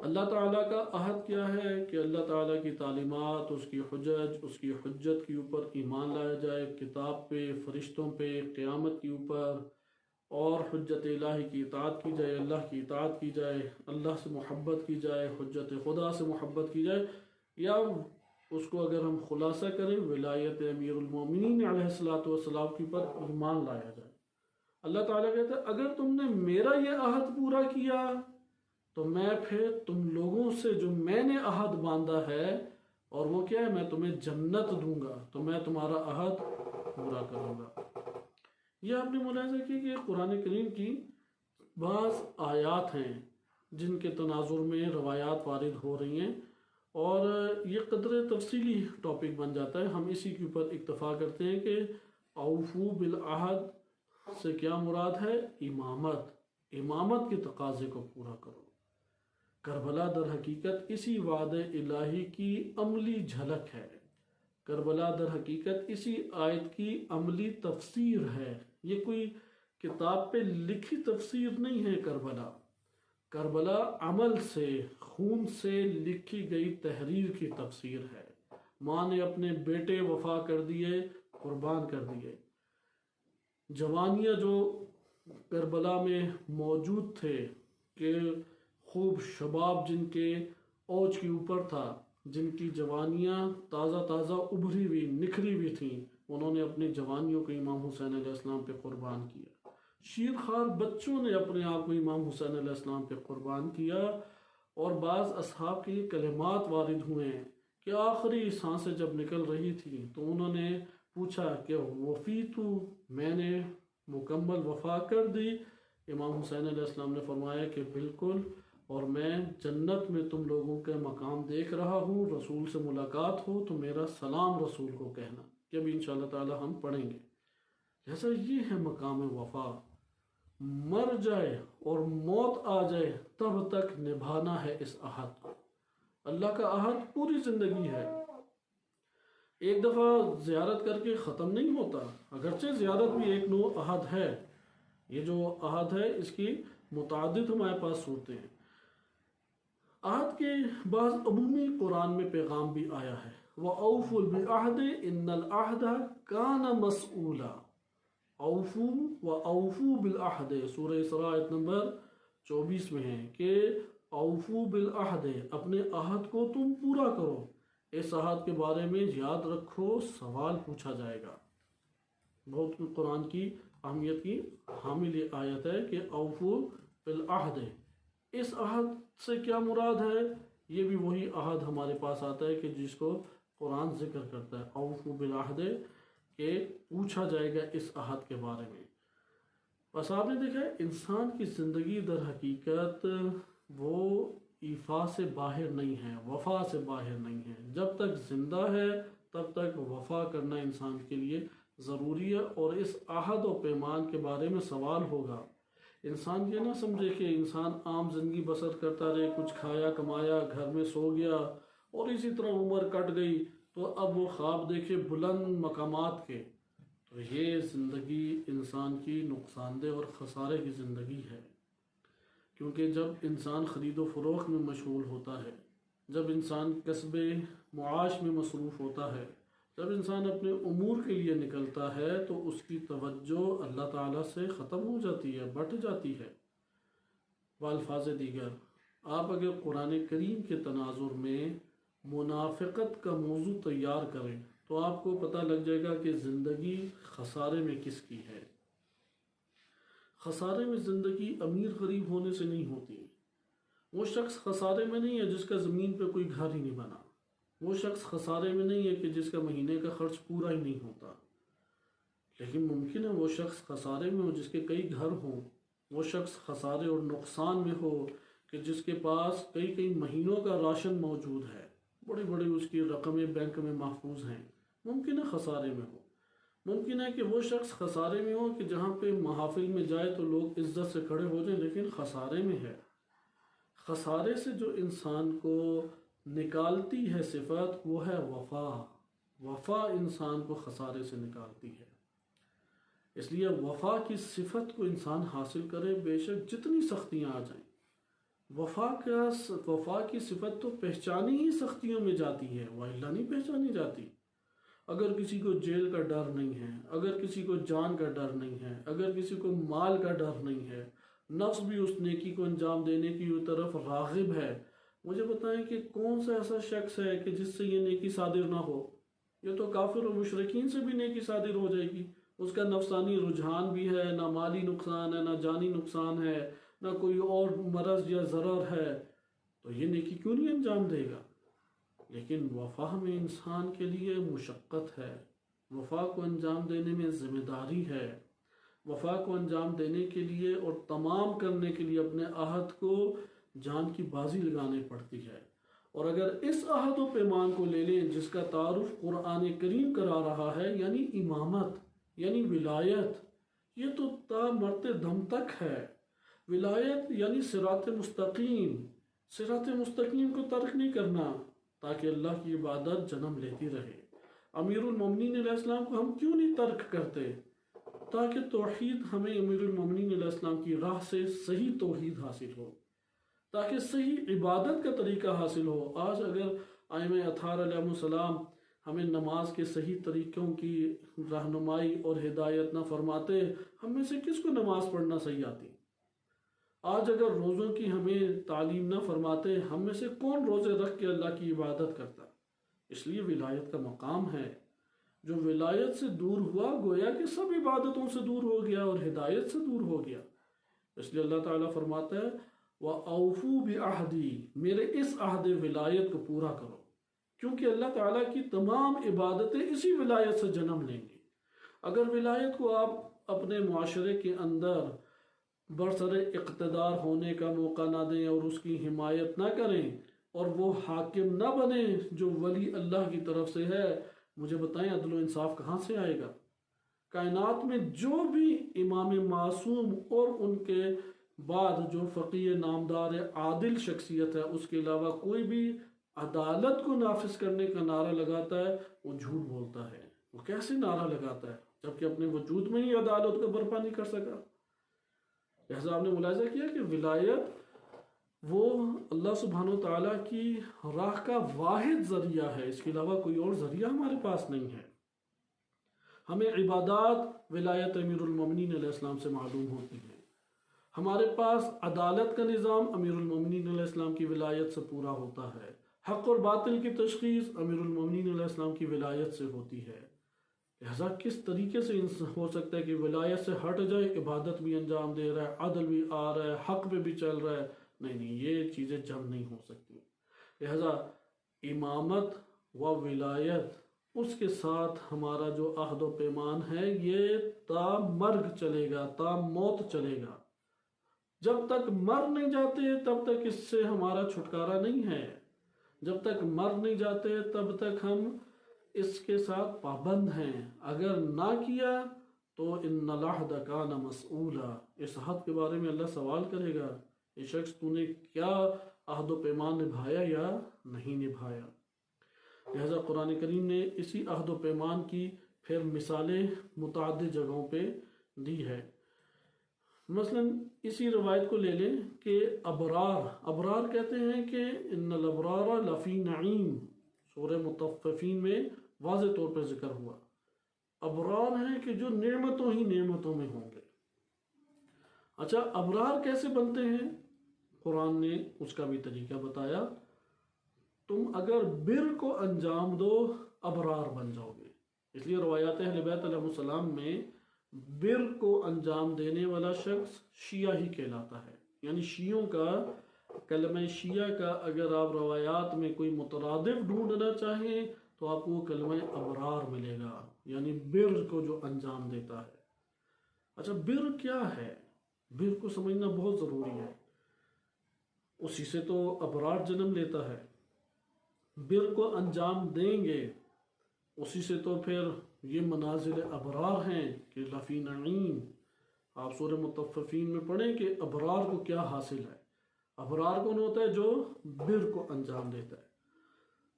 S1: اللہ تعالیٰ کا عہد کیا ہے کہ اللہ تعالیٰ کی تعلیمات، اس کی حجت کے اوپر ایمان لایا جائے، کتاب پہ، فرشتوں پہ، قیامت کے اوپر، اور حجت الہی کی اطاعت کی جائے، اللہ کی اطاعت کی جائے، اللہ سے محبت کی جائے، حجت خدا سے محبت کی جائے، یا اس کو اگر ہم خلاصہ کریں ولایت امیر المومنین علیہ السلام کے اوپر ایمان لایا جائے۔ اللہ تعالیٰ کہتا ہے اگر تم نے میرا یہ عہد پورا کیا تو میں پھر تم لوگوں سے جو میں نے عہد باندھا ہے، اور وہ کیا ہے، میں تمہیں جنت دوں گا، تو میں تمہارا عہد پورا کروں گا۔ یہ آپ نے ملاحظہ کی کہ قرآن کریم کی بعض آیات ہیں جن کے تناظر میں روایات وارد ہو رہی ہیں، اور یہ قدر تفصیلی ٹاپک بن جاتا ہے۔ ہم اسی کے اوپر اکتفا کرتے ہیں کہ اوفو بالعہد سے کیا مراد ہے، امامت کے تقاضے کو پورا کرو۔ کربلا در حقیقت اسی وعدہ الہی کی عملی جھلک ہے، کربلا در حقیقت اسی آیت کی عملی تفسیر ہے۔ یہ کوئی کتاب پہ لکھی تفسیر نہیں ہے۔ کربلا عمل سے، خون سے لکھی گئی تحریر کی تفسیر ہے۔ ماں نے اپنے بیٹے وفا کر دیے، قربان کر دیے۔ جوانیاں جو کربلا میں موجود تھے کہ خوب شباب جن کے اوج کے اوپر تھا، جن کی جوانیاں تازہ تازہ ابھری ہوئی نکھری ہوئی تھیں، انہوں نے اپنی جوانیوں کو امام حسین علیہ السلام پہ قربان کیا۔ شیرخوار بچوں نے اپنے آپ کو امام حسین علیہ السلام پہ قربان کیا، اور بعض اصحاب کے یہ کلمات وارد ہوئے ہیں کہ آخری سانسیں جب نکل رہی تھی تو انہوں نے پوچھا کہ وفی تو، میں نے مکمل وفا کر دی؟ امام حسین علیہ السلام نے فرمایا کہ بالکل، اور میں جنت میں تم لوگوں کے مقام دیکھ رہا ہوں، رسول سے ملاقات ہو تو میرا سلام رسول کو کہنا، کہ ابھی انشاءاللہ تعالی ہم پڑھیں گے۔ جیسا یہ ہے مقام وفا، مر جائے اور موت آ جائے تب تک نبھانا ہے اس عہد کو۔ اللہ کا عہد پوری زندگی ہے، ایک دفعہ زیارت کر کے ختم نہیں ہوتا، اگرچہ زیارت بھی ایک نوع عہد ہے۔ یہ جو عہد ہے اس کی متعدد ہمارے پاس صورتیں ہیں۔ عہد کے بعض عمومی قرآن میں پیغام بھی آیا ہے، وَأَوْفُوا بِالْعَهْدِ إِنَّ الْعَهْدَ كَانَ مَسْئُولًا۔ اوفو و اوفو بالعہد، سورہ اسراء آیت نمبر 24 میں ہے کہ اوفو بالعہد، اپنے عہد کو تم پورا کرو، اس عہد کے بارے میں یاد رکھو، سوال پوچھا جائے گا۔ بہت قرآن کی اہمیت کی حامل یہ آیت ہے کہ اوفو بالعہد، اس عہد سے کیا مراد ہے؟ یہ بھی وہی عہد ہمارے پاس آتا ہے کہ جس کو قرآن ذکر کرتا ہے، اوفو بالعہد، کہ پوچھا جائے گا اس عہد کے بارے میں۔ بس آپ نے دیکھا ہے انسان کی زندگی در حقیقت وہ ایفا سے باہر نہیں ہے، وفا سے باہر نہیں ہے۔ جب تک زندہ ہے تب تک وفا کرنا انسان کے لیے ضروری ہے، اور اس عہد و پیمان کے بارے میں سوال ہوگا۔ انسان یہ نہ سمجھے کہ انسان عام زندگی بسر کرتا رہے، کچھ کھایا کمایا، گھر میں سو گیا، اور اسی طرح عمر کٹ گئی تو اب وہ خواب دیکھے بلند مقامات کے۔ تو یہ زندگی انسان کی نقصان دہ اور خسارے کی زندگی ہے، کیونکہ جب انسان خرید و فروخت میں مشغول ہوتا ہے، جب انسان کسب معاش میں مصروف ہوتا ہے، جب انسان اپنے امور کے لیے نکلتا ہے تو اس کی توجہ اللہ تعالیٰ سے ختم ہو جاتی ہے، بٹ جاتی ہے۔ بالفاظ دیگر آپ اگر قرآن کریم کے تناظر میں منافقت کا موضوع تیار کریں تو آپ کو پتہ لگ جائے گا کہ زندگی خسارے میں کس کی ہے۔ خسارے میں زندگی امیر غریب ہونے سے نہیں ہوتی۔ وہ شخص خسارے میں نہیں ہے جس کا زمین پہ کوئی گھر ہی نہیں بنا، وہ شخص خسارے میں نہیں ہے کہ جس کا مہینے کا خرچ پورا ہی نہیں ہوتا، لیکن ممکن ہے وہ شخص خسارے میں ہو جس کے کئی گھر ہوں، وہ شخص خسارے اور نقصان میں ہو کہ جس کے پاس کئی مہینوں کا راشن موجود ہے، بڑی بڑی اس کی رقمیں بینک میں محفوظ ہیں، ممکن ہے خسارے میں ہو۔ ممکن ہے کہ وہ شخص خسارے میں ہو کہ جہاں پہ محافل میں جائے تو لوگ عزت سے کھڑے ہو جائیں، لیکن خسارے میں ہے۔ خسارے سے جو انسان کو نکالتی ہے صفت، وہ ہے وفا۔ وفا انسان کو خسارے سے نکالتی ہے۔ اس لیے وفا کی صفت کو انسان حاصل کرے، بے شک جتنی سختیاں آ جائیں، وفا کی صفت تو پہچانی ہی سختیوں میں جاتی ہے، وإلا نہیں پہچانی جاتی۔ اگر کسی کو جیل کا ڈر نہیں ہے، اگر کسی کو جان کا ڈر نہیں ہے، اگر کسی کو مال کا ڈر نہیں ہے، نفس بھی اس نیکی کو انجام دینے کی طرف راغب ہے، مجھے بتائیں کہ کون سا ایسا شخص ہے کہ جس سے یہ نیکی صادر نہ ہو؟ یہ تو کافر و مشرکین سے بھی نیکی صادر ہو جائے گی۔ اس کا نفسانی رجحان بھی ہے، نہ مالی نقصان ہے، نہ جانی نقصان ہے، نہ کوئی اور مرض یا ضرر ہے، تو یہ نیکی کیوں نہیں انجام دے گا؟ لیکن وفا میں انسان کے لیے مشقت ہے، وفا کو انجام دینے میں ذمہ داری ہے، وفا کو انجام دینے کے لیے اور تمام کرنے کے لیے اپنے عہد کو جان کی بازی لگانے پڑتی ہے۔ اور اگر اس عہد و پیمان کو لے لیں جس کا تعارف قرآن کریم کرا رہا ہے، یعنی امامت، یعنی ولایت، یہ تو تا مرتے دم تک ہے۔ ولایت یعنی صراط مستقیم، صراط مستقیم کو ترک نہیں کرنا تاکہ اللہ کی عبادت جنم لیتی رہے۔ امیر المومنین علیہ السلام کو ہم کیوں نہیں ترک کرتے؟ تاکہ توحید ہمیں امیر المومنین علیہ السلام کی راہ سے صحیح توحید حاصل ہو، تاکہ صحیح عبادت کا طریقہ حاصل ہو۔ آج اگر ائمہ اطہار علیہ السلام ہمیں نماز کے صحیح طریقوں کی رہنمائی اور ہدایت نہ فرماتے، ہم میں سے کس کو نماز پڑھنا صحیح آتی؟ آج اگر روزوں کی ہمیں تعلیم نہ فرماتے، ہم میں سے کون روزے رکھ کے اللہ کی عبادت کرتا؟ اس لیے ولایت کا مقام ہے۔ جو ولایت سے دور ہوا گویا کہ سب عبادتوں سے دور ہو گیا اور ہدایت سے دور ہو گیا۔ اس لیے اللہ تعالیٰ فرماتا ہے وَأَوْفُوا بِعَهْدِي، میرے اس عہد ولایت کو پورا کرو، کیونکہ اللہ تعالیٰ کی تمام عبادتیں اسی ولایت سے جنم لیں گی۔ اگر ولایت کو آپ اپنے معاشرے کے اندر برسر اقتدار ہونے کا موقع نہ دیں اور اس کی حمایت نہ کریں اور وہ حاکم نہ بنے جو ولی اللہ کی طرف سے ہے، مجھے بتائیں عدل و انصاف کہاں سے آئے گا؟ کائنات میں جو بھی امام معصوم اور ان کے بعد جو فقیہ نامدار عادل شخصیت ہے، اس کے علاوہ کوئی بھی عدالت کو نافذ کرنے کا نعرہ لگاتا ہے، وہ جھوٹ بولتا ہے۔ وہ کیسے نعرہ لگاتا ہے جبکہ اپنے وجود میں ہی عدالت کو برپا نہیں کر سکا؟ لہذا آپ نے ملاحظہ کیا کہ ولایت وہ اللہ سبحانہ و تعالیٰ کی راہ کا واحد ذریعہ ہے، اس کے علاوہ کوئی اور ذریعہ ہمارے پاس نہیں ہے۔ ہمیں عبادات ولایت امیر المومنین علیہ السلام سے معلوم ہوتی ہے، ہمارے پاس عدالت کا نظام امیر المومنین علیہ السلام کی ولایت سے پورا ہوتا ہے، حق اور باطل کی تشخیص امیر المومنین علیہ السلام کی ولایت سے ہوتی ہے۔ لہذا کس طریقے سے ہو سکتا ہے کہ ولایت سے ہٹ جائے، عبادت بھی انجام دے رہا ہے، عدل بھی آ رہا ہے، حق پہ بھی چل رہا ہے؟ نہیں، یہ چیزیں جمع نہیں ہو سکتی۔ لہذا امامت و ولایت، اس کے ساتھ ہمارا جو عہد و پیمان ہے، یہ تا مرگ چلے گا، تا موت چلے گا۔ جب تک مر نہیں جاتے تب تک اس سے ہمارا چھٹکارا نہیں ہے، جب تک مر نہیں جاتے تب تک ہم اس کے ساتھ پابند ہیں۔ اگر نہ کیا تو ان العہد کان مسئولا، اس عہد کے بارے میں اللہ سوال کرے گا، یہ شخص تو نے کیا عہد و پیمان نبھایا یا نہیں نبھایا؟ لہذا قرآن کریم نے اسی عہد و پیمان کی پھر مثالیں متعدد جگہوں پہ دی ہے۔ مثلا اسی روایت کو لے لیں کہ ابرار کہتے ہیں کہ ان الابرار لفی نعیم، سورہ مطففین میں واضح طور پہ ذکر ہوا۔ ابرار ہیں کہ جو نعمتوں ہی نعمتوں میں ہوں گے۔ اچھا، ابرار کیسے بنتے ہیں؟ قرآن نے اس کا بھی طریقہ بتایا۔ تم اگر بر کو انجام دو ابرار بن جاؤ گے۔ اس لیے روایات اہل بیت علیہ السلام میں بر کو انجام دینے والا شخص شیعہ ہی کہلاتا ہے۔ یعنی شیعوں کا کلمہ شیعہ کا اگر آپ روایات میں کوئی مترادف ڈھونڈنا چاہیں تو آپ کو کلمہ ابرار ملے گا، یعنی بر کو جو انجام دیتا ہے۔ اچھا، بر کیا ہے؟ بر کو سمجھنا بہت ضروری ہے، اسی سے تو ابرار جنم لیتا ہے۔ بر کو انجام دیں گے، اسی سے تو پھر یہ منازل ابرار ہیں کہ لفی نعیم۔ آپ سورہ مطففین میں پڑھیں کہ ابرار کو کیا حاصل ہے۔ ابرار کون ہوتا ہے؟ جو بر کو انجام دیتا ہے۔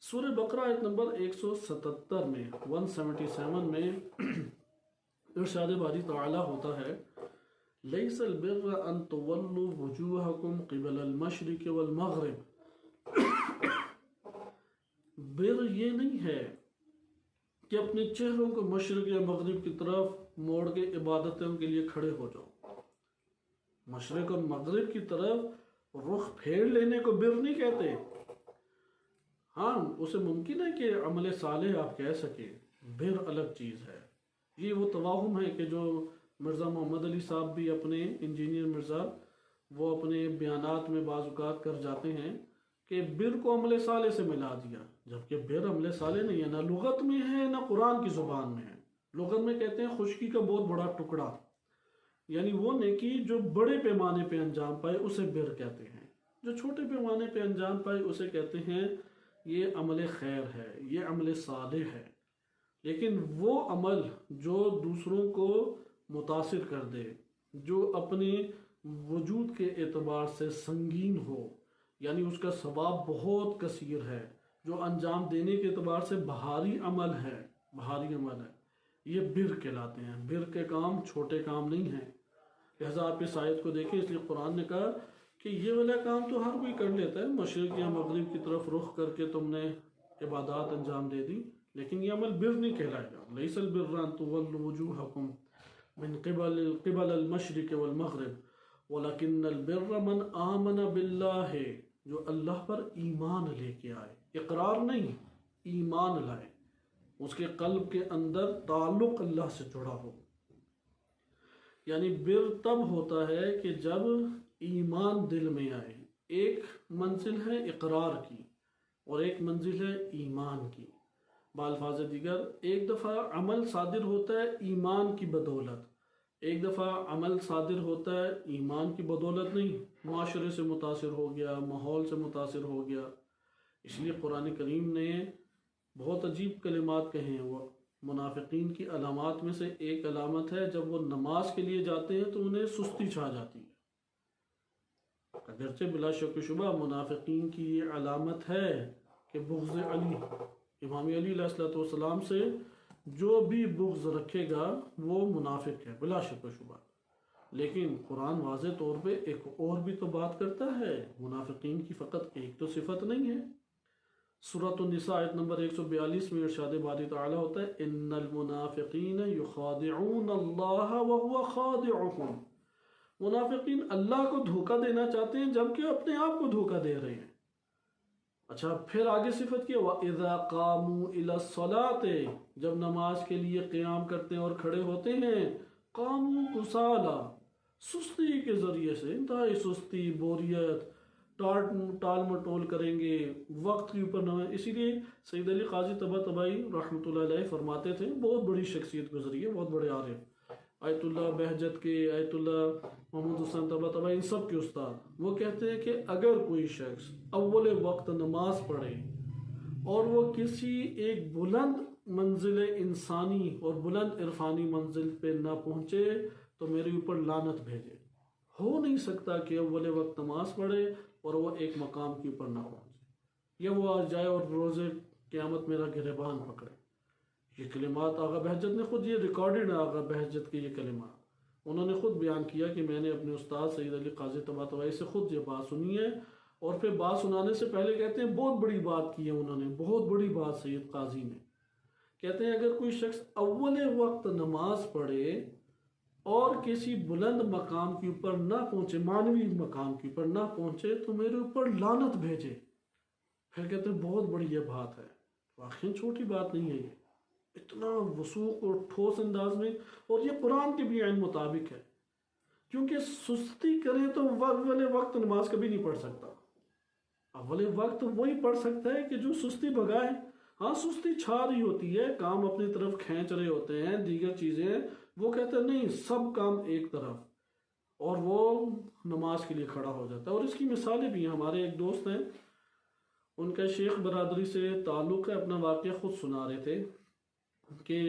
S1: سورہ بقرہ آیت نمبر 177 میں 177 میں ارشاد باری تعالیٰ ہوتا ہے لیس البر ان تولوا وجوہکم قبل المشرق والمغرب، بر یہ نہیں ہے کہ اپنے چہروں کو مشرق یا مغرب کی طرف موڑ کے عبادتوں کے لیے کھڑے ہو جاؤ۔ مشرق اور مغرب کی طرف رخ پھیر لینے کو بر نہیں کہتے۔ ہاں اسے ممکن ہے کہ عمل صالح آپ کہہ سکیں، بر الگ چیز ہے۔ یہ وہ توہم ہے کہ جو مرزا محمد علی صاحب بھی اپنے انجینئر مرزا وہ اپنے بیانات میں بعض اوقات کر جاتے ہیں کہ بر کو عمل صالح سے ملا دیا، جبکہ بر عمل صالح نہیں ہے، نہ لغت میں ہے نہ قرآن کی زبان میں ہے۔ لغت میں کہتے ہیں خشکی کا بہت بڑا ٹکڑا، یعنی وہ نیکی جو بڑے پیمانے پہ انجام پائے اسے بر کہتے ہیں، جو چھوٹے پیمانے پہ انجام پائے اسے کہتے ہیں یہ عمل خیر ہے، یہ عمل صالح ہے۔ لیکن وہ عمل جو دوسروں کو متاثر کر دے، جو اپنے وجود کے اعتبار سے سنگین ہو، یعنی اس کا ثواب بہت کثیر ہے، جو انجام دینے کے اعتبار سے بھاری عمل ہے، یہ بر کہلاتے ہیں۔ بر کے کام چھوٹے کام نہیں ہیں، لہذا آپ اس آیت کو دیکھیں، اس لیے قرآن نے کہا کہ یہ والا کام تو ہر کوئی کر لیتا ہے، مشرق یا مغرب کی طرف رخ کر کے تم نے عبادات انجام دے دی، لیکن یہ عمل بر نہیں کہلائے گا۔ لیس البر ان تولوا وجوہکم من قبل المشرق والمغرب ولکن البر من آمن باللہ، جو اللہ پر ایمان لے کے آئے، اقرار نہیں، ایمان لائے، اس کے قلب کے اندر تعلق اللہ سے جڑا ہو۔ یعنی بر تب ہوتا ہے کہ جب ایمان دل میں آئے۔ ایک منزل ہے اقرار کی اور ایک منزل ہے ایمان کی۔ بالفاظ دیگر، ایک دفعہ عمل صادر ہوتا ہے ایمان کی بدولت، ایک دفعہ عمل صادر ہوتا ہے ایمان کی بدولت نہیں، معاشرے سے متاثر ہو گیا، ماحول سے متاثر ہو گیا۔ اس لیے قرآن کریم نے بہت عجیب کلمات کہے ہیں۔ وہ منافقین کی علامات میں سے ایک علامت ہے جب وہ نماز کے لیے جاتے ہیں تو انہیں سستی چھا جاتی ہے۔ اگرچہ بلا شک و شبہ منافقین کی یہ علامت ہے کہ بغض علی، امام علی علیہ السلام سے جو بھی بغض رکھے گا وہ منافق ہے بلا شک و شبہ۔ لیکن قرآن واضح طور پہ ایک اور بھی تو بات کرتا ہے، منافقین کی فقط ایک تو صفت نہیں ہے۔ سورۃ النساء آیت نمبر 142 میں ارشاد باری تعالیٰ ہوتا ہے ان المنافقین یخادعون اللہ وهو خادعهم، منافقین اللہ کو دھوکہ دینا چاہتے ہیں جبکہ اپنے آپ کو دھوکہ دے رہے ہیں۔ اچھا پھر آگے صفت کیا، وَإِذَا قَامُوا إِلَى الصَّلَاةِ، جب نماز کے لیے قیام کرتے ہیں اور کھڑے ہوتے ہیں، قَامُوا كُسَالَى، سستی کے ذریعے سے، انتہائی سستی، بوریت، ٹال مٹول کریں گے، وقت کے اوپر نہ۔ اسی لیے سید علی قاضی طباطبائی رحمۃ اللہ علیہ فرماتے تھے، بہت بڑی شخصیت گزری ہے، بہت بڑے عارف، آیت اللہ بہجت کے، آیت اللہ محمد حسین طباطبائی، ان سب کے استاد، وہ کہتے ہیں کہ اگر کوئی شخص اول وقت نماز پڑھے اور وہ کسی ایک بلند منزل انسانی اور بلند عرفانی منزل پہ نہ پہنچے تو میرے اوپر لعنت بھیجے۔ ہو نہیں سکتا کہ اول وقت نماز پڑھے اور وہ ایک مقام کے اوپر نہ پہنچے، یا وہ آج جائے اور روز قیامت میرا گریبان پکڑے۔ یہ کلمات آغا بہجت نے خود، یہ ریکارڈڈ ہے آغا بہجت کے یہ کلمات، انہوں نے خود بیان کیا کہ میں نے اپنے استاد سید علی قاضی طباطبائی سے خود یہ بات سنی ہے، اور پھر بات سنانے سے پہلے کہتے ہیں بہت بڑی بات کی ہے انہوں نے، بہت بڑی بات سید قاضی نے، کہتے ہیں اگر کوئی شخص اول وقت نماز پڑھے اور کسی بلند مقام کے اوپر نہ پہنچے، معنوی مقام کے اوپر نہ پہنچے تو میرے اوپر لعنت بھیجے۔ پھر کہتے ہیں بہت بڑی یہ بات ہے، واقعی چھوٹی بات نہیں ہے، یہ اتنا وثوق اور ٹھوس انداز میں، اور یہ قرآن کے بھی عین مطابق ہے، کیونکہ سستی کریں تو اول وقت نماز کبھی نہیں پڑھ سکتا۔ اول وقت وہی پڑھ سکتا ہے کہ جو سستی بھگائے۔ ہاں سستی چھا رہی ہوتی ہے، کام اپنی طرف کھینچ رہے ہوتے ہیں، دیگر چیزیں، وہ کہتے ہیں نہیں سب کام ایک طرف، اور وہ نماز کے لیے کھڑا ہو جاتا ہے۔ اور اس کی مثالیں بھی ہیں، ہمارے ایک دوست ہیں، ان کا شیخ برادری سے تعلق ہے، اپنا واقعہ خود سنا رہے تھے کہ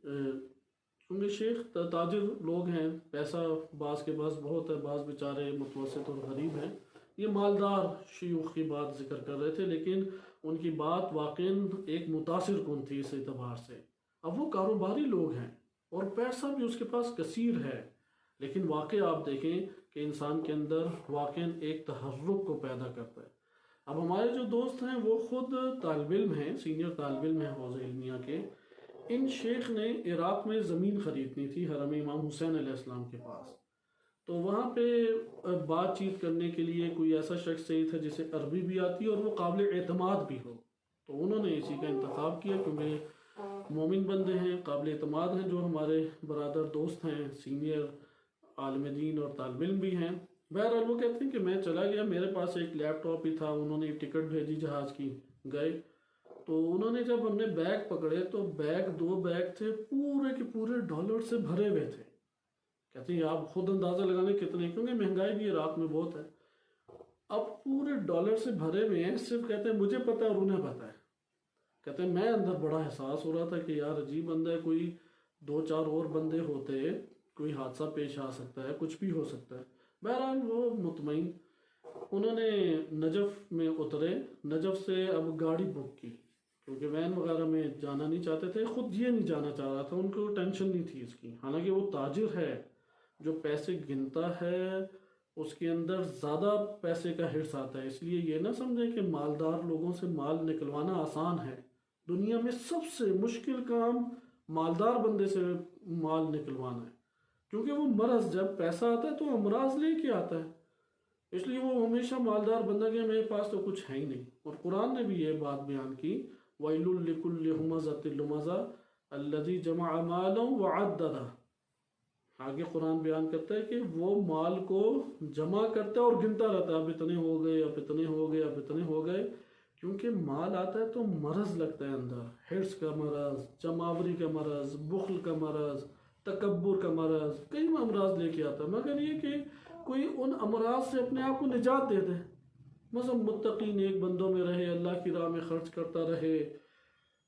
S1: کیونکہ شیخ تاجر لوگ ہیں، پیسہ بعض کے پاس بہت ہے، بعض بیچارے متوسط اور غریب ہیں، یہ مالدار شیوخ کی بات ذکر کر رہے تھے، لیکن ان کی بات واقعاً ایک متاثر کن تھی اس اعتبار سے۔ اب وہ کاروباری لوگ ہیں اور پیسہ بھی اس کے پاس کثیر ہے، لیکن واقع آپ دیکھیں کہ انسان کے اندر واقع ایک تحرک کو پیدا کرتا ہے۔ اب ہمارے جو دوست ہیں وہ خود طالب علم ہیں، سینئر طالب علم ہیں حوزہ علمیہ کے۔ ان شیخ نے عراق میں زمین خریدنی تھی حرم امام حسین علیہ السلام کے پاس، تو وہاں پہ بات چیت کرنے کے لیے کوئی ایسا شخص چاہیے تھا جسے عربی بھی آتی اور وہ قابل اعتماد بھی ہو، تو انہوں نے اسی کا انتخاب کیا کیونکہ مومن بندے ہیں، قابل اعتماد ہیں، جو ہمارے برادر دوست ہیں، سینئر عالم دین اور طالب علم بھی ہیں۔ بہرحال وہ کہتے ہیں کہ میں چلا گیا، میرے پاس ایک لیپ ٹاپ ہی تھا، انہوں نے ٹکٹ بھیجی جہاز کی، گئے تو انہوں نے جب ہم نے بیگ پکڑے تو بیگ 2 بیگ تھے پورے کے پورے ڈالر سے بھرے ہوئے تھے۔ کہتے ہیں آپ خود اندازہ لگانے کتنے، کیونکہ مہنگائی بھی عراق میں بہت ہے، اب پورے ڈالر سے بھرے ہوئے ہیں، صرف کہتے ہیں مجھے پتہ ہے اور انہیں پتہ ہے۔ کہتے ہیں میں اندر بڑا احساس ہو رہا تھا کہ یار عجیب بندہ ہے، کوئی 2-4 اور بندے ہوتے کوئی حادثہ پیش آ سکتا ہے، کچھ بھی ہو سکتا ہے۔ بہرحال وہ مطمئن، انہوں نے نجف میں اترے، نجف سے اب گاڑی بک کی کیونکہ وین وغیرہ میں جانا نہیں چاہتے تھے، خود یہ نہیں جانا چاہ رہا تھا، ان کو ٹینشن نہیں تھی اس کی، حالانکہ وہ تاجر ہے جو پیسے گنتا ہے، اس کے اندر زیادہ پیسے کا حرص آتا ہے، اس لیے یہ نہ سمجھیں کہ مالدار لوگوں سے مال نکلوانا آسان ہے۔ دنیا میں سب سے مشکل کام مالدار بندے سے مال نکلوانا ہے، کیونکہ وہ مرض جب پیسہ آتا ہے تو امراض لے کے آتا ہے، اس لیے وہ ہمیشہ مالدار بندہ کہ میرے پاس تو کچھ ہے ہی نہیں۔ اور قرآن نے بھی یہ بات بیان کی، وَيْلٌ لِكُلِّ هُمَزَةٍ لُمَزَةٍ الَّذِي جَمَعَ مَالًا وَعَدَّدَهُ۔ آگے قرآن بیان کرتا ہے کہ وہ مال کو جمع کرتا ہے اور گنتا رہتا ہے، اب اتنے ہو گئے، اب اتنے ہو گئے، اب اتنے ہو گئے، کیونکہ مال آتا ہے تو مرض لگتا ہے اندر، حرص کا مرض، جماوری کا مرض، بخل کا مرض، تکبر کا مرض، کئی امراض لے کے آتا ہے، مگر یہ کہ کوئی ان امراض سے اپنے آپ کو نجات دے دے، مثلا متقی نیک بندوں میں رہے، اللہ کی راہ میں خرچ کرتا رہے،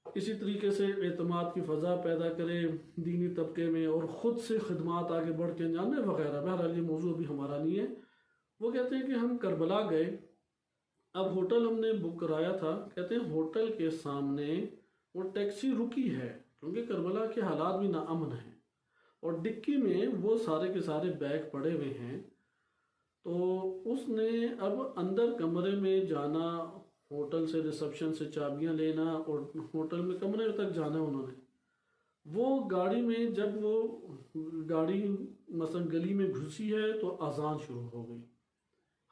S1: اسی طریقے سے اعتماد کی فضا پیدا کرے دینی طبقے میں، اور خود سے خدمات آگے بڑھ کے جانے وغیرہ۔ بہرحال یہ موضوع بھی ہمارا نہیں ہے۔ وہ کہتے ہیں کہ ہم کربلا گئے، اب ہوٹل ہم نے بک کرایا تھا، کہتے ہیں ہوٹل کے سامنے وہ ٹیکسی رکی ہے کیونکہ کربلا کے حالات بھی ناامن ہیں، اور ڈکی میں وہ سارے کے سارے بیگ پڑے ہوئے ہیں، تو اس نے اب اندر کمرے میں جانا، ہوٹل سے ریسپشن سے چابیاں لینا اور ہوٹل میں کمرے تک جانا، انہوں نے وہ گاڑی میں جب وہ گاڑی مثلا گلی میں گھسی ہے تو اذان شروع ہو گئی،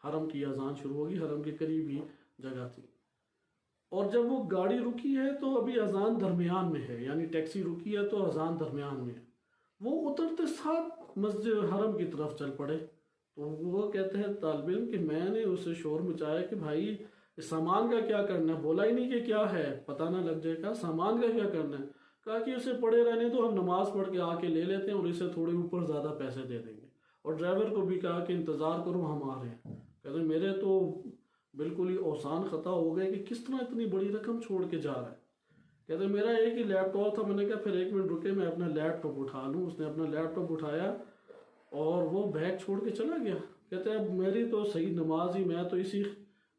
S1: حرم کی اذان شروع ہوگی، حرم کے قریب ہی جگہ تھی، اور جب وہ گاڑی رکی ہے تو ابھی اذان درمیان میں ہے، یعنی ٹیکسی رکی ہے تو اذان درمیان میں ہے، وہ اترتے ساتھ مسجد حرم کی طرف چل پڑے۔ تو وہ کہتے ہیں طالب علم کہ میں نے اسے شور مچایا کہ بھائی سامان کا کیا کرنا ہے، بولا ہی نہیں کہ کیا ہے پتہ نہ لگ جائے گا، سامان کا کیا کرنا ہے، کہا کہ اسے پڑے رہنے تو ہم نماز پڑھ کے آ کے لے لیتے ہیں اور اسے تھوڑے اوپر زیادہ پیسے دے دیں گے، اور ڈرائیور کو بھی کہا کہ انتظار کرو ہم آ رہے ہیں۔ کہتے ہیں میرے تو بالکل ہی اوسان خطا ہو گئے کہ کس طرح اتنی بڑی رقم چھوڑ کے جا رہا ہے۔ کہتے ہیں میرا ایک ہی لیپ ٹاپ تھا، میں نے کہا پھر 1 منٹ رکے میں اپنا لیپ ٹاپ اٹھا لوں، اس نے اپنا لیپ ٹاپ اٹھایا اور وہ بیگ چھوڑ کے چلا گیا۔ کہتے ہیں اب میری تو صحیح نماز ہی، میں تو اسی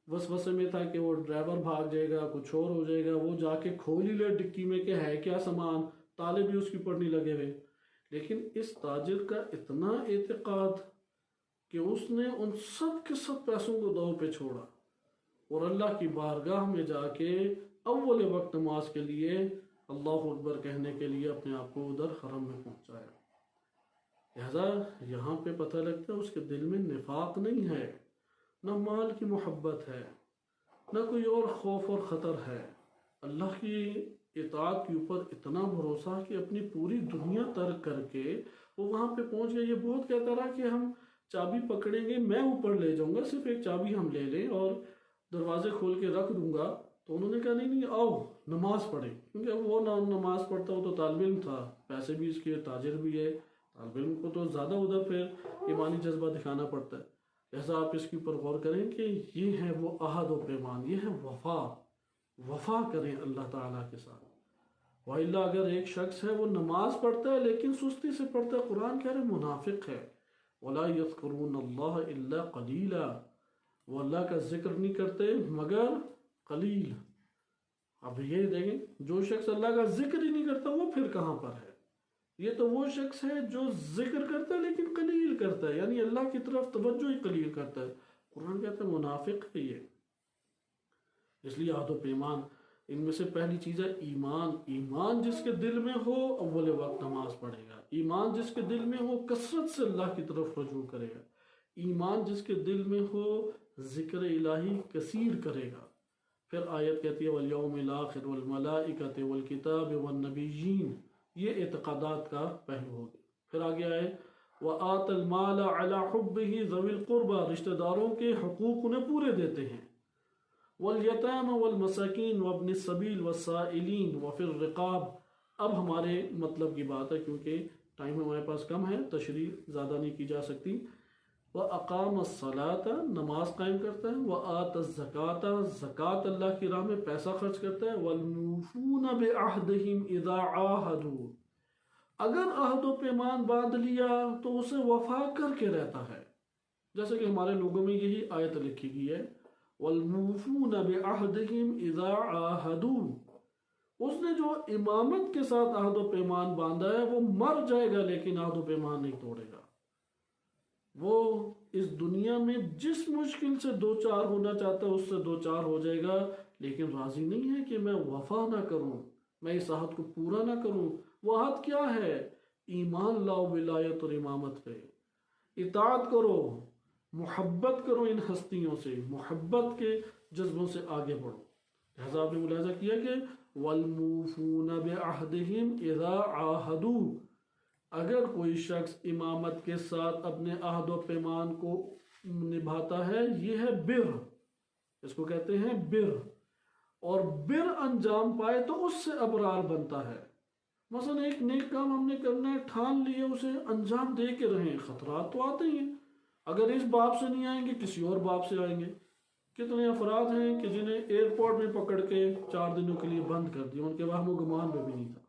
S1: وسوسے میں تھا کہ وہ ڈرائیور بھاگ جائے گا، کچھ اور ہو جائے گا، وہ جا کے کھول ہی لے ڈکی میں کہ ہے کیا سامان، تالے بھی اس کی پڑنے لگے ہوئے، لیکن اس تاجر کا اتنا اعتقاد کہ اس نے ان سب کے سب پیسوں کو دو پہ چھوڑا اور اللہ کی بارگاہ میں جا کے اول وقت نماز کے لیے اللہ اکبر کہنے کے لیے اپنے آپ کو ادھر حرم میں پہنچایا۔ لہذا یہاں پہ پتہ لگتا ہے اس کے دل میں نفاق نہیں ہے، نہ مال کی محبت ہے، نہ کوئی اور خوف اور خطر ہے، اللہ کی اطاعت کے اوپر اتنا بھروسہ کہ اپنی پوری دنیا ترک کر کے وہ وہاں پہ پہنچ گئے۔ یہ بہت کہتا رہا کہ ہم چابی پکڑیں گے، میں اوپر لے جاؤں گا، صرف ایک چابی ہم لے لیں اور دروازے کھول کے رکھ دوں گا، تو انہوں نے کہا نہیں نہیں آؤ نماز پڑھیں، کیونکہ وہ نماز پڑھتا وہ تو طالب علم تھا، پیسے بھی اس کے، تاجر بھی ہے، طالب علم کو تو زیادہ ادھر پھر ایمانی جذبہ دکھانا پڑتا ہے۔ لہذا آپ اس کے اوپر غور کریں کہ یہ ہے وہ عہد و پیمان، یہ ہے وفا کریں اللہ تعالیٰ کے ساتھ۔ وَإِلَّا اگر ایک شخص ہے وہ نماز پڑھتا ہے لیکن سستی سے پڑھتا ہے، قرآن کہہ رہے منافق ہے، وَلَا يَذْكُرُونَ اللَّهَ إِلَّا قَلِيلًا، وہ اللہ کا ذکر نہیں کرتے مگر قلیل۔ اب یہ دیکھیں جو شخص اللہ کا ذکر ہی نہیں کرتا وہ پھر کہاں پر ہے؟ یہ تو وہ شخص ہے جو ذکر کرتا ہے لیکن قلیل کرتا ہے، یعنی اللہ کی طرف توجہ ہی قلیل کرتا ہے۔ قرآن کہتا ہے منافق ہے یہ۔ اس لیے عہد و پیمان، ان میں سے پہلی چیز ہے ایمان۔ ایمان جس کے دل میں ہو اول وقت نماز پڑھے گا، ایمان جس کے دل میں ہو کثرت سے اللہ کی طرف رجوع کرے گا، ایمان جس کے دل میں ہو ذکر الہی کثیر کرے گا۔ پھر آیت کہتی ہے والیوم الاخر والملائکۃ والکتاب والنبیین، یہ اعتقادات کا پہلو ہو گیا۔ پھر آگے آئے وآت المال علی حبہ ذوی القربى، رشتہ داروں کے حقوق انہیں پورے دیتے ہیں، والیتام والمساکین وابن السبیل والسائلین وفی الرقاب۔ اب ہمارے مطلب کی بات ہے کیونکہ ٹائم ہمارے پاس کم ہے، تشریح زیادہ نہیں کی جا سکتی۔ وَأَقَامَ الصَّلَاةَ، نماز قائم کرتا ہے، وَآتَ الزَّكَاةَ، زکوٰۃ اللہ کی راہ میں پیسہ خرچ کرتا ہے، وَالْمُوفُونَ بِعَهْدِهِمْ إِذَا عَاهَدُوا، اگر عہد و پیمان باندھ لیا تو اسے وفا کر کے رہتا ہے، جیسے کہ ہمارے لوگوں میں یہی آیت لکھی گئی ہے وَالْمُوفُونَ بِعَهْدِهِمْ إِذَا عَاهَدُوا۔ اس نے جو امامت کے ساتھ عہد و پیمان باندھا ہے وہ مر جائے گا لیکن عہد و پیمان نہیں توڑے گا۔ وہ اس دنیا میں جس مشکل سے دو چار ہونا چاہتا ہے اس سے دو چار ہو جائے گا، لیکن راضی نہیں ہے کہ میں وفا نہ کروں، میں اس عہد کو پورا نہ کروں۔ وہ عہد کیا ہے؟ ایمان لاؤ ولایت اور امامت پہ، اطاعت کرو، محبت کرو ان ہستیوں سے، محبت کے جذبوں سے آگے بڑھو۔ لہذا آپ نے ملاحظہ کیا کہ وَالْمُوفُونَ بِعَهْدِهِمْ إِذَا عَاهَدُوا، اگر کوئی شخص امامت کے ساتھ اپنے عہد و پیمان کو نبھاتا ہے، یہ ہے بر، اس کو کہتے ہیں بر، اور بر انجام پائے تو اس سے ابرار بنتا ہے۔ مثلا ایک نیک کام ہم نے کرنا ہے، ٹھان لیے، اسے انجام دے کے رہیں، خطرات تو آتے ہی ہیں، اگر اس باب سے نہیں آئیں گے کسی اور باب سے آئیں گے۔ کتنے افراد ہیں کہ جنہیں ایئرپورٹ میں پکڑ کے 4 دنوں کے لیے بند کر دیا، ان کے وہم و گمان میں بھی نہیں تھا۔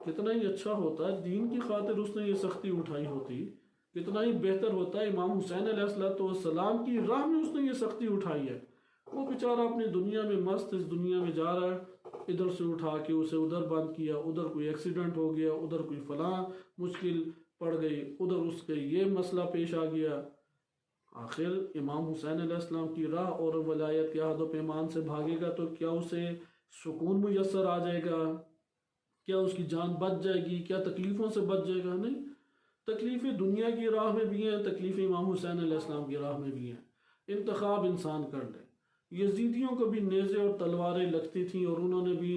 S1: کتنا ہی اچھا ہوتا ہے، دین کی خاطر اس نے یہ سختی اٹھائی ہوتی، کتنا ہی بہتر ہوتا ہے، امام حسین علیہ السلام کی راہ میں اس نے یہ سختی اٹھائی ہے، وہ بیچارہ اپنی دنیا میں مست اس دنیا میں جا رہا ہے، ادھر سے اٹھا کے اسے ادھر بند کیا، ادھر کوئی ایکسیڈنٹ ہو گیا، ادھر کوئی فلاں مشکل پڑ گئی، ادھر اس کے یہ مسئلہ پیش آ گیا۔ آخر امام حسین علیہ السلام کی راہ اور ولایت کے عہد و پیمان سے بھاگے گا تو کیا اسے سکون میسر آ جائے گا؟ کیا اس کی جان بچ جائے گی؟ کیا تکلیفوں سے بچ جائے گا؟ نہیں، تکلیفیں دنیا کی راہ میں بھی ہیں، تکلیفیں امام حسین علیہ السلام کی راہ میں بھی ہیں۔ انتخاب انسان کر لے۔ یزیدیوں کو بھی نیزے اور تلواریں لگتی تھیں اور انہوں نے بھی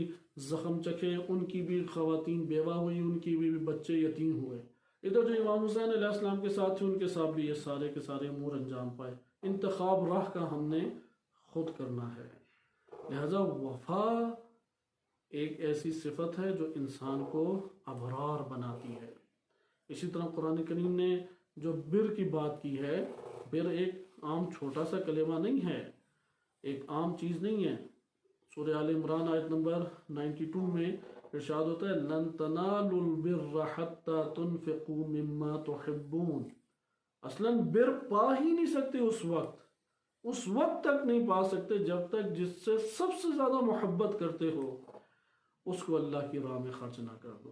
S1: زخم چکھے، ان کی بھی خواتین بیوہ ہوئی، ان کی بھی بچے یتیم ہوئے۔ ادھر جو امام حسین علیہ السلام کے ساتھ تھے ان کے ساتھ بھی یہ سارے کے سارے امور انجام پائے۔ انتخاب راہ کا ہم نے خود کرنا ہے۔ لہذا وفا ایک ایسی صفت ہے جو انسان کو ابرار بناتی ہے۔ اسی طرح قرآن کریم نے جو بر کی بات کی ہے، بر ایک عام چھوٹا سا کلمہ نہیں ہے، ایک عام چیز نہیں ہے۔ سورہ آل عمران آیت نمبر 92 میں ارشاد ہوتا ہے لن تنالوا البر حتى تنفقوا مما تحبون۔ اصلاً بر پا ہی نہیں سکتے اس وقت تک نہیں پا سکتے جب تک جس سے سب سے زیادہ محبت کرتے ہو اس کو اللہ کی راہ میں خرچ نہ کر دو۔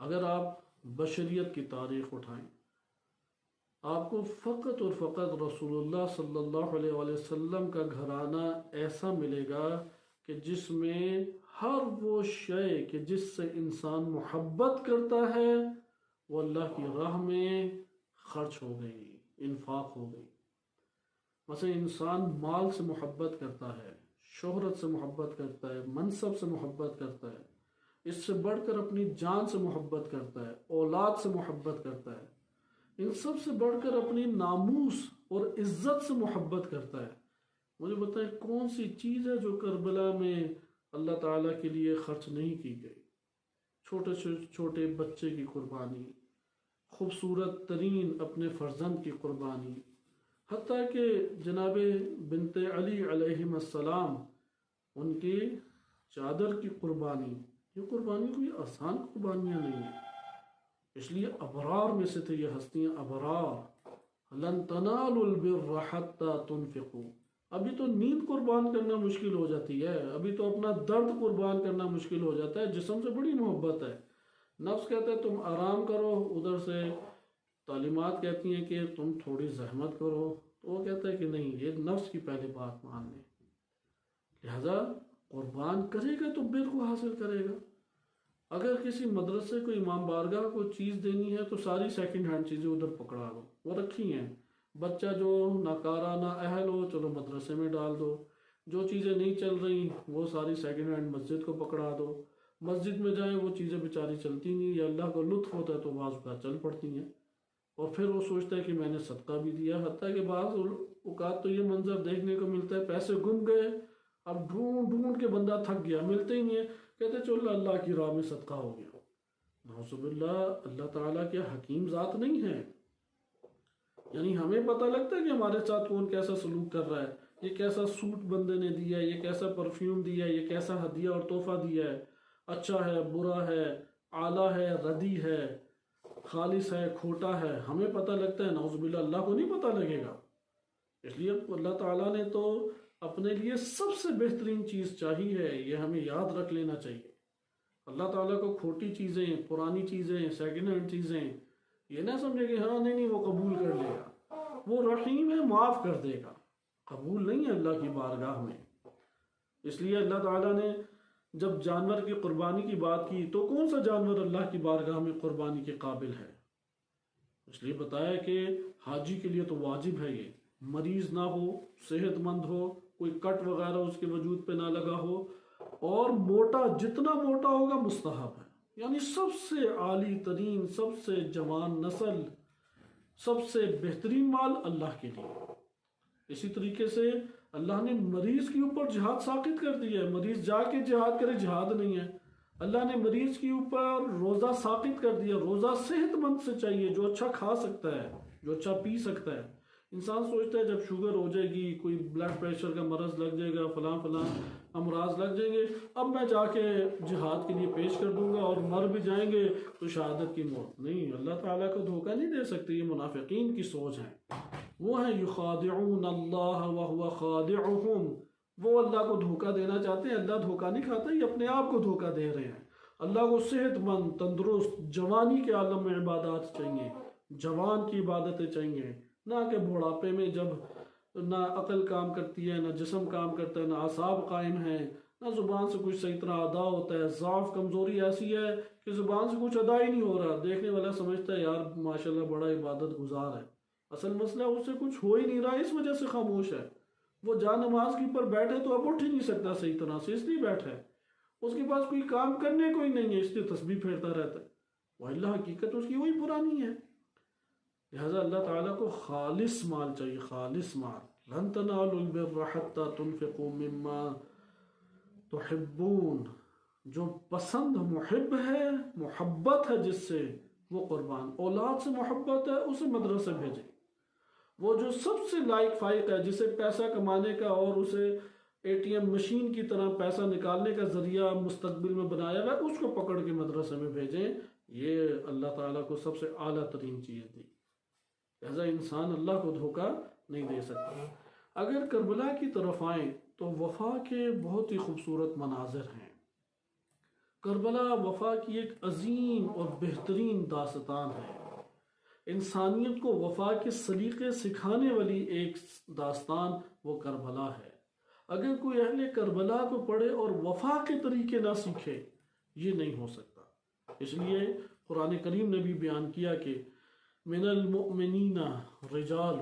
S1: اگر آپ بشریت کی تاریخ اٹھائیں، آپ کو فقط اور فقط رسول اللہ صلی اللہ علیہ وآلہ وسلم کا گھرانہ ایسا ملے گا کہ جس میں ہر وہ شے کہ جس سے انسان محبت کرتا ہے وہ اللہ کی راہ میں خرچ ہو گئی، انفاق ہو گئی۔ مثلا انسان مال سے محبت کرتا ہے، شہرت سے محبت کرتا ہے، منصب سے محبت کرتا ہے، اس سے بڑھ کر اپنی جان سے محبت کرتا ہے، اولاد سے محبت کرتا ہے، ان سب سے بڑھ کر اپنی ناموس اور عزت سے محبت کرتا ہے۔ مجھے بتائیں کون سی چیز ہے جو کربلا میں اللہ تعالیٰ کے لیے خرچ نہیں کی گئی؟ چھوٹے چھوٹے بچے کی قربانی، خوبصورت ترین اپنے فرزند کی قربانی، حتیٰ کہ جناب بنت علی علیہ السلام ان کی چادر کی قربانی، یہ قربانی کوئی آسان قربانیاں نہیں ہیں۔ اس لیے ابرار میں سے تھے یہ ہستیاں، ابرار۔ لن تنالوا البر حتى تنفقوا۔ ابھی تو نیند قربان کرنا مشکل ہو جاتی ہے، ابھی تو اپنا درد قربان کرنا مشکل ہو جاتا ہے، جسم سے بڑی محبت ہے، نفس کہتا ہے تم آرام کرو، ادھر سے تعلیمات کہتی ہیں کہ تم تھوڑی زحمت کرو، تو وہ کہتا ہے کہ نہیں، یہ نفس کی پہلے بات مان لیں، لہذا قربان کرے گا تو بر کو حاصل کرے گا۔ اگر کسی مدرسے کو امام بارگاہ کو چیز دینی ہے تو ساری سیکنڈ ہینڈ چیزیں ادھر پکڑا لو، وہ رکھی ہیں، بچہ جو نہ کارا نہ اہل ہو چلو مدرسے میں ڈال دو، جو چیزیں نہیں چل رہی وہ ساری سیکنڈ ہینڈ مسجد کو پکڑا دو، مسجد میں جائیں وہ چیزیں بیچاری چلتی نہیں، یا اللہ کو لطف ہوتا ہے تو بعض کا چل پڑتی ہیں، اور پھر وہ سوچتا ہے کہ میں نے صدقہ بھی دیا، حتیٰ کہ بعض اوقات تو یہ منظر دیکھنے کو ملتا ہے پیسے گم گئے، اب ڈھونڈ ڈھونڈ کے بندہ تھک گیا، ملتے ہی نہیں ہے، کہتے چلو اللہ کی راہ میں صدقہ ہو گیا۔ نعوذ باللہ، اللہ تعالیٰ کیا حکیم ذات نہیں ہے؟ یعنی ہمیں پتہ لگتا ہے کہ ہمارے ساتھ کون کیسا سلوک کر رہا ہے، یہ کیسا سوٹ بندے نے دیا ہے، یہ کیسا پرفیوم دیا ہے، یہ کیسا ہدیہ اور تحفہ دیا ہے، اچھا ہے برا ہے، اعلیٰ ہے ردی ہے، خالص ہے کھوٹا ہے، ہمیں پتہ لگتا ہے، نعوذ باللہ اللہ کو نہیں پتہ لگے گا؟ اس لیے اللہ تعالیٰ نے تو اپنے لیے سب سے بہترین چیز چاہی ہے، یہ ہمیں یاد رکھ لینا چاہیے۔ اللہ تعالیٰ کو کھوٹی چیزیں، پرانی چیزیں، سیکنڈ ہینڈ چیزیں یہ نہ سمجھے کہ ہاں نہیں وہ قبول کر لے گا، وہ رحیم ہے، معاف کر دے گا، قبول نہیں ہے اللہ کی بارگاہ میں۔ اس لیے اللہ تعالیٰ نے جب جانور کی قربانی کی بات کی تو کون سا جانور اللہ کی بارگاہ میں قربانی کے قابل ہے؟ اس لیے بتایا کہ حاجی کے لیے تو واجب ہے، یہ مریض نہ ہو، صحت مند ہو، کوئی کٹ وغیرہ اس کے وجود پہ نہ لگا ہو، اور موٹا جتنا موٹا ہوگا مستحب ہے، یعنی سب سے عالی ترین، سب سے جوان نسل، سب سے بہترین مال اللہ کے لیے۔ اسی طریقے سے اللہ نے مریض کے اوپر جہاد ساقط کر دیا ہے، مریض جا کے جہاد کرے، جہاد نہیں ہے۔ اللہ نے مریض کے اوپر روزہ ساقط کر دیا، روزہ صحت مند سے چاہیے، جو اچھا کھا سکتا ہے، جو اچھا پی سکتا ہے۔ انسان سوچتا ہے جب شوگر ہو جائے گی، کوئی بلڈ پریشر کا مرض لگ جائے گا، فلاں فلاں امراض لگ جائیں گے، اب میں جا کے جہاد کے لیے پیش کر دوں گا اور مر بھی جائیں گے تو شہادت کی موت نہیں۔ اللہ تعالیٰ کو دھوکہ نہیں دے سکتے، یہ منافقین کی سوچ ہے۔ وہ ہیں یخادعون اللہ وہو خادعہم، وہ اللہ کو دھوکہ دینا چاہتے ہیں، اللہ دھوکہ نہیں کھاتا، یہ اپنے آپ کو دھوکہ دے رہے ہیں۔ اللہ کو صحت مند، تندرست، جوانی کے عالم میں عبادات چاہیے، جوان کی عبادتیں چاہیے، نہ کہ بڑھاپے میں جب نہ عقل کام کرتی ہے، نہ جسم کام کرتا ہے، نہ اعصاب قائم ہیں، نہ زبان سے کچھ صحیح طرح ادا ہوتا ہے، ضعف کمزوری ایسی ہے کہ زبان سے کچھ ادا ہی نہیں ہو رہا، دیکھنے والا سمجھتا ہے یار ماشاءاللہ بڑا عبادت گزار ہے، اصل مسئلہ اس سے کچھ ہو ہی نہیں رہا، اس وجہ سے خاموش ہے۔ وہ جا نماز کے اوپر بیٹھے تو اب اٹھ ہی نہیں سکتا صحیح طرح سے، اس لیے بیٹھا ہے، اس کے پاس کوئی کام کرنے کوئی نہیں ہے، اس لیے تسبیح پھیرتا رہتا ہے، وَإِلَّا حقیقت اس کی وہی پرانی ہے۔ لہذا اللہ تعالیٰ کو خالص مال چاہیے، خالص مال۔ لَن تَنَالُوا الْبِرَّ حَتَّى تُنْفِقُوا مِمَّا تُحِبُّونَ، جو پسند محب ہے، محبت ہے جس سے، وہ قربان۔ اولاد سے محبت ہے، اسے مدرسے بھیجیں۔ وہ جو سب سے لائق فائق ہے، جسے پیسہ کمانے کا اور اسے ATM مشین کی طرح پیسہ نکالنے کا ذریعہ مستقبل میں بنایا گیا، اس کو پکڑ کے مدرسے میں بھیجیں، یہ اللہ تعالیٰ کو سب سے اعلیٰ ترین چیز دی۔ لہذا انسان اللہ کو دھوکہ نہیں دے سکتا۔ اگر کربلا کی طرف آئیں تو وفا کے بہت ہی خوبصورت مناظر ہیں۔ کربلا وفا کی ایک عظیم اور بہترین داستان ہے، انسانیت کو وفا کے سلیقے سکھانے والی ایک داستان وہ کربلا ہے۔ اگر کوئی اہل کربلا کو پڑھے اور وفا کے طریقے نہ سیکھے، یہ نہیں ہو سکتا۔ اس لیے قرآن کریم نے بھی بیان کیا کہ من المؤمنین رجال،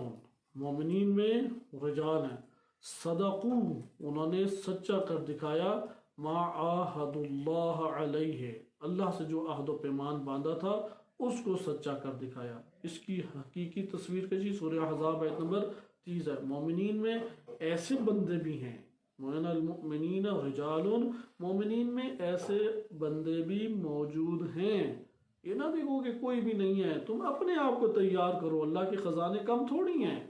S1: مومنین میں رجال ہیں، صدقو، انہوں نے سچا کر دکھایا، ما عاہد اللہ علیہ، اللہ سے جو عہد و پیمان باندھا تھا اس کو سچا کر دکھایا۔ اس کی حقیقی تصویر کشی سورہ احزاب آیت نمبر 30 ہے۔ مومنین میں ایسے بندے بھی ہیں، من المؤمنین رجال، مومنین میں ایسے بندے بھی موجود ہیں۔ یہ نہ دیکھو کہ کوئی بھی نہیں ہے، تم اپنے آپ کو تیار کرو، اللہ کے خزانے کم تھوڑی ہیں۔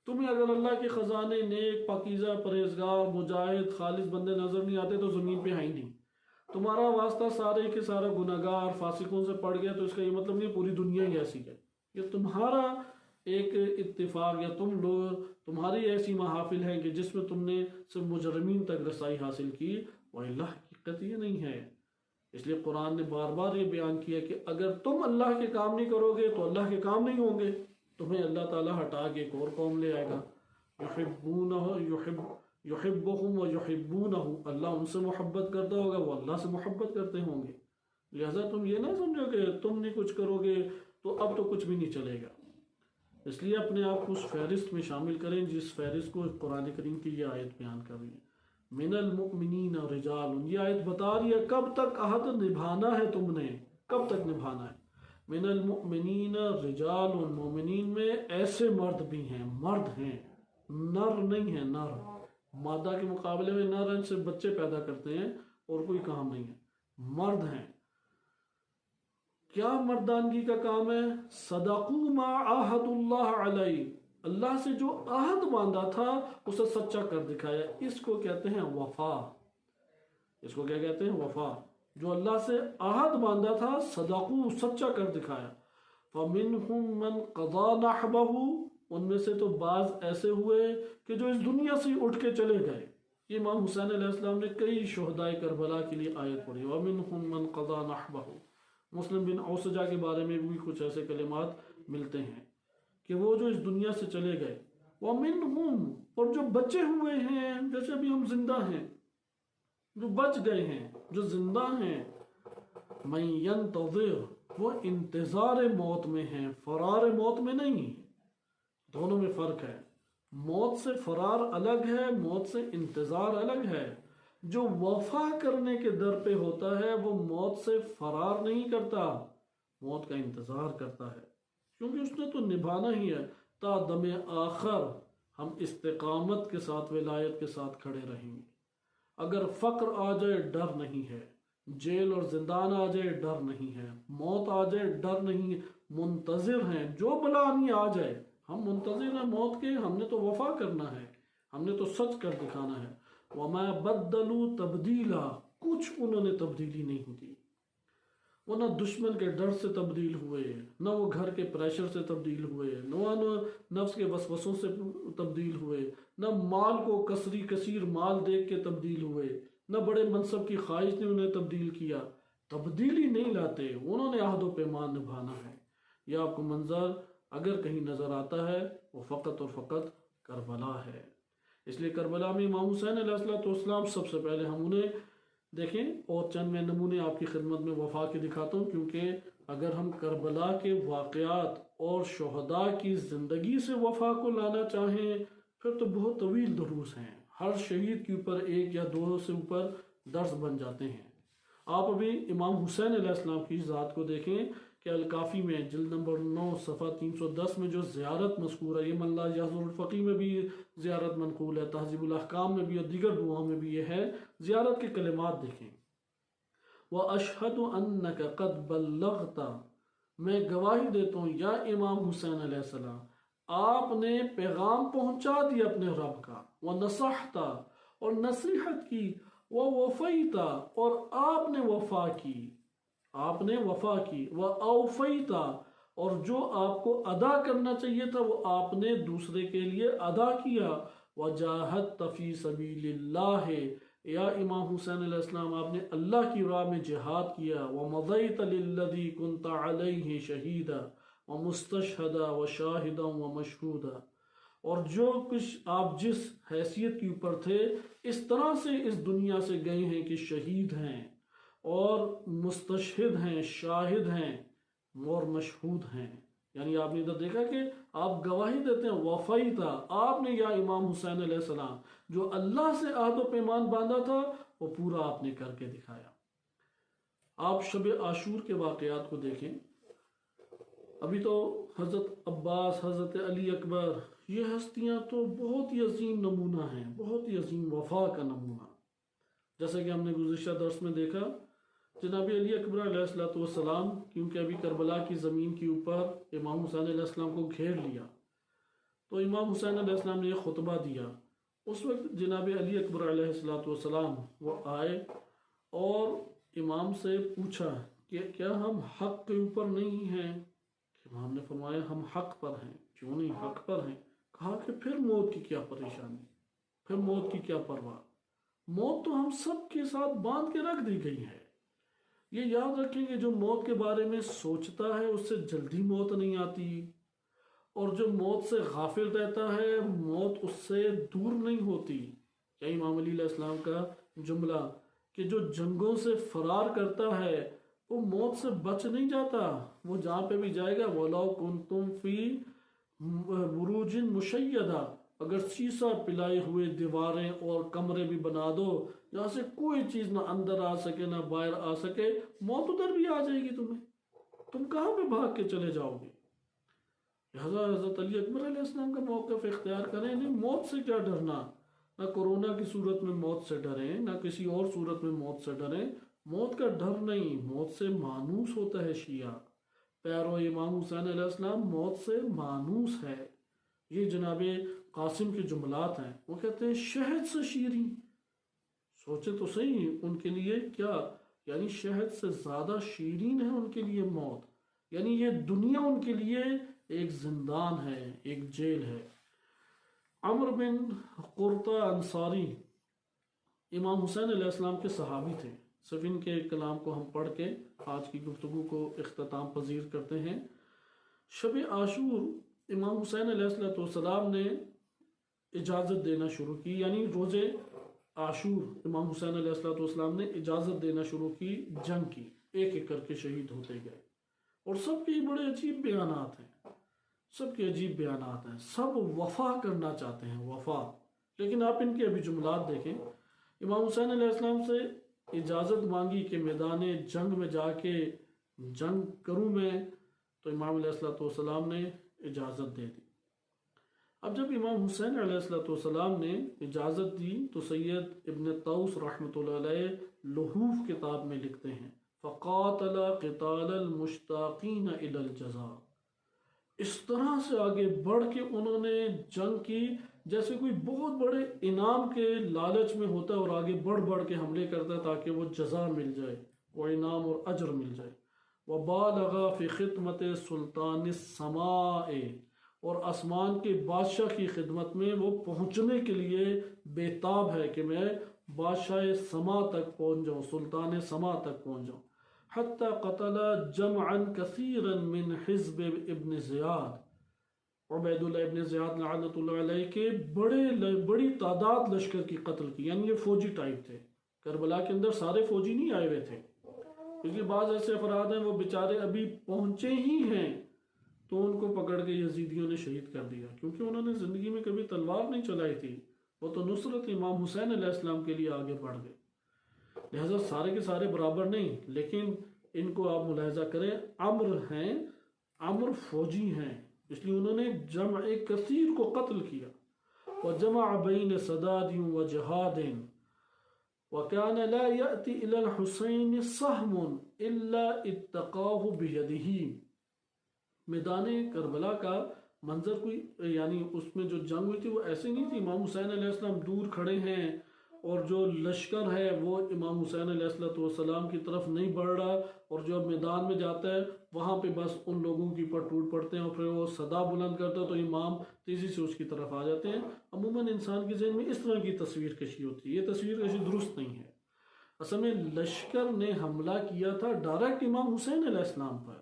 S1: تمہیں اگر اللہ کے خزانے نیک، پاکیزہ، پرہیزگار، مجاہد، خالص بندے نظر نہیں آتے تو زمین پہ ہیں ہی نہیں۔ تمہارا واسطہ سارے کے سارا گناہگار فاسقوں سے پڑ گیا تو اس کا یہ مطلب نہیں پوری دنیا ہی ایسی ہے۔ یہ تمہارا ایک اتفاق یا تم لوگ، تمہاری ایسی محافل ہیں کہ جس میں تم نے صرف مجرمین تک رسائی حاصل کی، وَإِلَّا حقیقت یہ نہیں ہے۔ اس لیے قرآن نے بار بار یہ بیان کیا کہ اگر تم اللہ کے کام نہیں کرو گے تو اللہ کے کام نہیں ہوں گے، تمہیں اللہ تعالیٰ ہٹا کے ایک اور قوم لے آئے گا۔ یحبہم و یحبونہ، اللہ ان سے محبت کرتا ہوگا، وہ اللہ سے محبت کرتے ہوں گے۔ لہٰذا تم یہ نہ سمجھو کہ تم نہیں کچھ کرو گے تو اب تو کچھ بھی نہیں چلے گا۔ اس لیے اپنے آپ کو اس فہرست میں شامل کریں جس فہرست کو قرآن کریم کی یہ آیت بیان کر رہی ہے۔ من المؤمنین رجال، یہ آیت بتا رہی ہے کب تک عہد نبھانا ہے، تم نے کب تک نبھانا ہے۔ من المؤمنین رجال، مومنین میں ایسے مرد بھی ہیں، مرد ہیں، نر نہیں ہے، نر مادہ کے مقابلے میں نر ان سے بچے پیدا کرتے ہیں اور کوئی کام نہیں ہے، مرد ہیں۔ کیا مردانگی کا کام ہے؟ صدقوا ما عاہد اللہ علیہ، اللہ سے جو عہد باندھا تھا اسے سچا کر دکھایا، اس کو کہتے ہیں وفا۔ اس کو کیا کہتے ہیں؟ وفا۔ جو اللہ سے عہد باندھا تھا صدقوا، سچا کر دکھایا۔ فَمِنْهُمْ مَنْ قَضَى نَحْبَهُ، ان میں سے تو بعض ایسے ہوئے کہ جو اس دنیا سے اٹھ کے چلے گئے۔ یہ امام حسین علیہ السلام نے کئی شہدائے کربلا کے لیے آیت پڑھی، وَمِنْهُمْ مَنْ قَضَى نَحْبَهُ۔ مسلم بن اوسجہ کے بارے میں بھی کچھ ایسے کلمات ملتے ہیں کہ وہ جو اس دنیا سے چلے گئے۔ وَمِنْهُمْ، اور جو بچے ہوئے ہیں، جیسے ابھی ہم زندہ ہیں، جو بچ گئے ہیں، جو زندہ ہیں، مَن يَنْتَظِرُ، وہ انتظار موت میں ہیں، فرار موت میں نہیں۔ دونوں میں فرق ہے، موت سے فرار الگ ہے، موت سے انتظار الگ ہے۔ جو وفا کرنے کے در پہ ہوتا ہے وہ موت سے فرار نہیں کرتا، موت کا انتظار کرتا ہے، کیونکہ اس نے تو نبھانا ہی ہے۔ تا دم آخر ہم استقامت کے ساتھ، ولایت کے ساتھ کھڑے رہیں گے۔ اگر فقر آ جائے ڈر نہیں ہے، جیل اور زندان آ جائے ڈر نہیں ہے، موت آ جائے ڈر نہیں ہے، منتظر ہیں۔ جو بلا نہیں آ جائے ہم منتظر ہیں موت کے، ہم نے تو وفا کرنا ہے، ہم نے تو سچ کر دکھانا ہے۔ وَمَا بَدَّلُوا تَبْدِيلًا، کچھ انہوں نے تبدیلی نہیں دی۔ وہ نہ دشمن کے ڈر سے تبدیل ہوئے، نہ وہ گھر کے پریشر سے تبدیل ہوئے، نہ نفس کے وسوسوں سے تبدیل ہوئے، نہ مال کو کثیر مال دیکھ کے تبدیل ہوئے، نہ بڑے منصب کی خواہش نے انہیں تبدیل کیا۔ تبدیلی نہیں لاتے، انہوں نے عہد و پیمان نبھانا ہے۔ یہ آپ کو منظر اگر کہیں نظر آتا ہے وہ فقط اور فقط کربلا ہے۔ اس لیے کربلا میں امام حسین علیہ السلام سب سے پہلے ہم انہیں دیکھیں، اور چند میں نمونے آپ کی خدمت میں وفا کے دکھاتا ہوں، کیونکہ اگر ہم کربلا کے واقعات اور شہداء کی زندگی سے وفا کو لانا چاہیں پھر تو بہت طویل دروس ہیں، ہر شہید کے اوپر ایک یا دو سے اوپر درس بن جاتے ہیں۔ آپ ابھی امام حسین علیہ السلام کی ذات کو دیکھیں کہ الکافی میں جلد نمبر 9 صفحہ 310 میں جو زیارت مذکور ہے، یہ من لا یحضر الفقی میں بھی زیارت منقول ہے، تہذیب الاحکام میں بھی اور دیگر دعاؤں میں بھی یہ ہے۔ زیارت کے کلمات دیکھیں، وَأَشْهَدُ أَنَّكَ قَدْ بَلَّغْتَ، میں گواہی دیتا ہوں یا امام حسین علیہ السلام آپ نے پیغام پہنچا دیا اپنے رب کا، وَنَصَحْتَ، اور نصیحت کی، وَوَفَيْتَ، اور آپ نے وفا کی، آپ نے وفا کی، وَأَوْفَيْتَ، اور جو آپ کو ادا کرنا چاہیے تھا وہ آپ نے دوسرے کے لیے ادا کیا، وَجَاهَدْتَ فِي سَبِيلِ اللَّهِ، یا امام حسین علیہ السلام آپ نے اللہ کی راہ میں جہاد کیا، وَمَضَيْتَ لِلَّذِي كُنْتَ عَلَيْهِ شَهِيدًا وَمُسْتَشْهَدًا وَشَاهِدًا وَمَشْهُودًا، اور جو کچھ آپ جس حیثیت کے اوپر تھے اس طرح سے اس دنیا سے گئے ہیں کہ شہید ہیں اور مستشہد ہیں، شاہد ہیں اور مشہود ہیں۔ یعنی آپ نے ادھر دیکھا کہ آپ گواہی دیتے ہیں، وفائی تھا آپ نے یا امام حسین علیہ السلام، جو اللہ سے عہد و پیمان باندھا تھا وہ پورا آپ نے کر کے دکھایا۔ آپ شب عاشور کے واقعات کو دیکھیں، ابھی تو حضرت عباس، حضرت علی اکبر، یہ ہستیاں تو بہت ہی عظیم نمونہ ہیں، بہت ہی عظیم وفا کا نمونہ۔ جیسا کہ ہم نے گزشتہ درس میں دیکھا، جناب علی اکبر علیہ السلام کیونکہ ابھی کربلا کی زمین کے اوپر امام حسین علیہ السلام کو گھیر لیا، تو امام حسین علیہ السلام نے ایک خطبہ دیا۔ اس وقت جناب علی اکبر علیہ السلام وہ آئے اور امام سے پوچھا کہ کیا ہم حق کے اوپر نہیں ہیں؟ امام نے فرمایا ہم حق پر ہیں۔ کیوں نہیں، حق پر ہیں۔ کہا کہ پھر موت کی کیا پریشانی، پھر موت کی کیا پرواہ، موت تو ہم سب کے ساتھ باندھ کے رکھ دی گئی ہے۔ یہ یاد رکھیں کہ جو موت کے بارے میں سوچتا ہے اس سے جلدی موت نہیں آتی، اور جو موت سے غافل رہتا ہے موت اس سے دور نہیں ہوتی۔ کیا امام علی علیہ السلام کا جملہ کہ جو جنگوں سے فرار کرتا ہے وہ موت سے بچ نہیں جاتا، وہ جہاں پہ بھی جائے گا وَلَوْ كُنْتُمْ فِي بُرُوجٍ مُشَيَّدَةٍ، اگر شیشہ پلائے ہوئے دیواریں اور کمرے بھی بنا دو جہاں سے کوئی چیز نہ اندر آ سکے نہ باہر آ سکے، موت ادھر بھی آ جائے گی تمہیں، تم کہاں پہ بھاگ کے چلے جاؤ گے؟ لہذا حضرت علی اکبر علیہ السلام کا موقف اختیار کریں، نہیں موت سے کیا ڈرنا، نہ کورونا کی صورت میں موت سے ڈریں نہ کسی اور صورت میں موت سے ڈریں، موت کا ڈر نہیں، موت سے مانوس ہوتا ہے شیعہ پیرو امام حسین علیہ السلام، موت سے مانوس ہے۔ یہ جناب قاسم کے جملات ہیں، وہ کہتے ہیں شہد سے شیریں، سوچے تو صحیح ان کے لیے کیا، یعنی شہد سے زیادہ شیرین ہے ان کے لیے موت، یعنی یہ دنیا ان کے لیے ایک زندان ہے، ایک جیل ہے۔ عمر بن قرطہ انصاری امام حسین علیہ السلام کے صحابی تھے۔ صرف ان کے کلام کو ہم پڑھ کے آج کی گفتگو کو اختتام پذیر کرتے ہیں۔ شب عاشور امام حسین علیہ السلام نے اجازت دینا شروع کی، یعنی روز عاشور امام حسین علیہ السلام نے اجازت دینا شروع کی جنگ کی، ایک ایک کر کے شہید ہوتے گئے، اور سب کے بڑے عجیب بیانات ہیں، سب کے عجیب بیانات ہیں، سب وفا کرنا چاہتے ہیں، وفا۔ لیکن آپ ان کے ابھی جملات دیکھیں، امام حسین علیہ السلام سے اجازت مانگی کہ میدان جنگ میں جا کے جنگ کروں میں، تو امام علیہ السلام نے اجازت دے دی۔ اب جب امام حسین علیہ السلام نے اجازت دی تو سید ابن طوس رحمۃ اللہ علیہ لحوف کتاب میں لکھتے ہیں فقاتل قتال المشتاقین الی الجزاء، اس طرح سے آگے بڑھ کے انہوں نے جنگ کی جیسے کوئی بہت بڑے انعام کے لالچ میں ہوتا ہے اور آگے بڑھ بڑھ کے حملے کرتا ہے تاکہ وہ جزا مل جائے، وہ انعام اور اجر مل جائے۔ وَبَالَغَ فِي خِدمَةِ سُلطان السَّمَاءِ، اور آسمان کے بادشاہ کی خدمت میں وہ پہنچنے کے لیے بےتاب ہے کہ میں بادشاہ سما تک پہنچ جاؤں، سلطان سما تک پہنچ جاؤں۔ حتی قتل جمعا کثیرا من حزب ابن زیاد، عبید اللہ ابن زیاد لعنت اللہ علیہ کے بڑی تعداد لشکر کی قتل کی، یعنی یہ فوجی ٹائپ تھے۔ کربلا کے اندر سارے فوجی نہیں آئے ہوئے تھے، کیونکہ بعض ایسے افراد ہیں وہ بیچارے ابھی پہنچے ہی ہیں تو ان کو پکڑ کے یزیدیوں نے شہید کر دیا، کیونکہ انہوں نے زندگی میں کبھی تلوار نہیں چلائی تھی، وہ تو نصرت امام حسین علیہ السلام کے لیے آگے بڑھ گئے۔ لہذا سارے کے سارے برابر نہیں، لیکن ان کو آپ ملاحظہ کریں، عمر فوجی ہیں، اس لیے انہوں نے جمع کثیر کو قتل کیا۔ وجمع بین صداد و جہاد وكان لا يأتي إلى الحسين سهم إلا اتقاه بيده۔ میدان کربلا کا منظر کوئی، یعنی اس میں جو جنگ ہوئی تھی وہ ایسے نہیں تھی امام حسین علیہ السلام دور کھڑے ہیں اور جو لشکر ہے وہ امام حسین علیہ السلام کی طرف نہیں بڑھ رہا، اور جو میدان میں جاتا ہے وہاں پہ بس ان لوگوں کی پر ٹوٹ پڑتے ہیں اور پھر وہ صدا بلند کرتا ہے تو امام تیزی سے اس کی طرف آ جاتے ہیں۔ عموماً انسان کے ذہن میں اس طرح کی تصویر کشی ہوتی ہے، یہ تصویر کشی درست نہیں ہے۔ اصل میں لشکر نے حملہ کیا تھا ڈائریکٹ امام حسین علیہ السلام پر،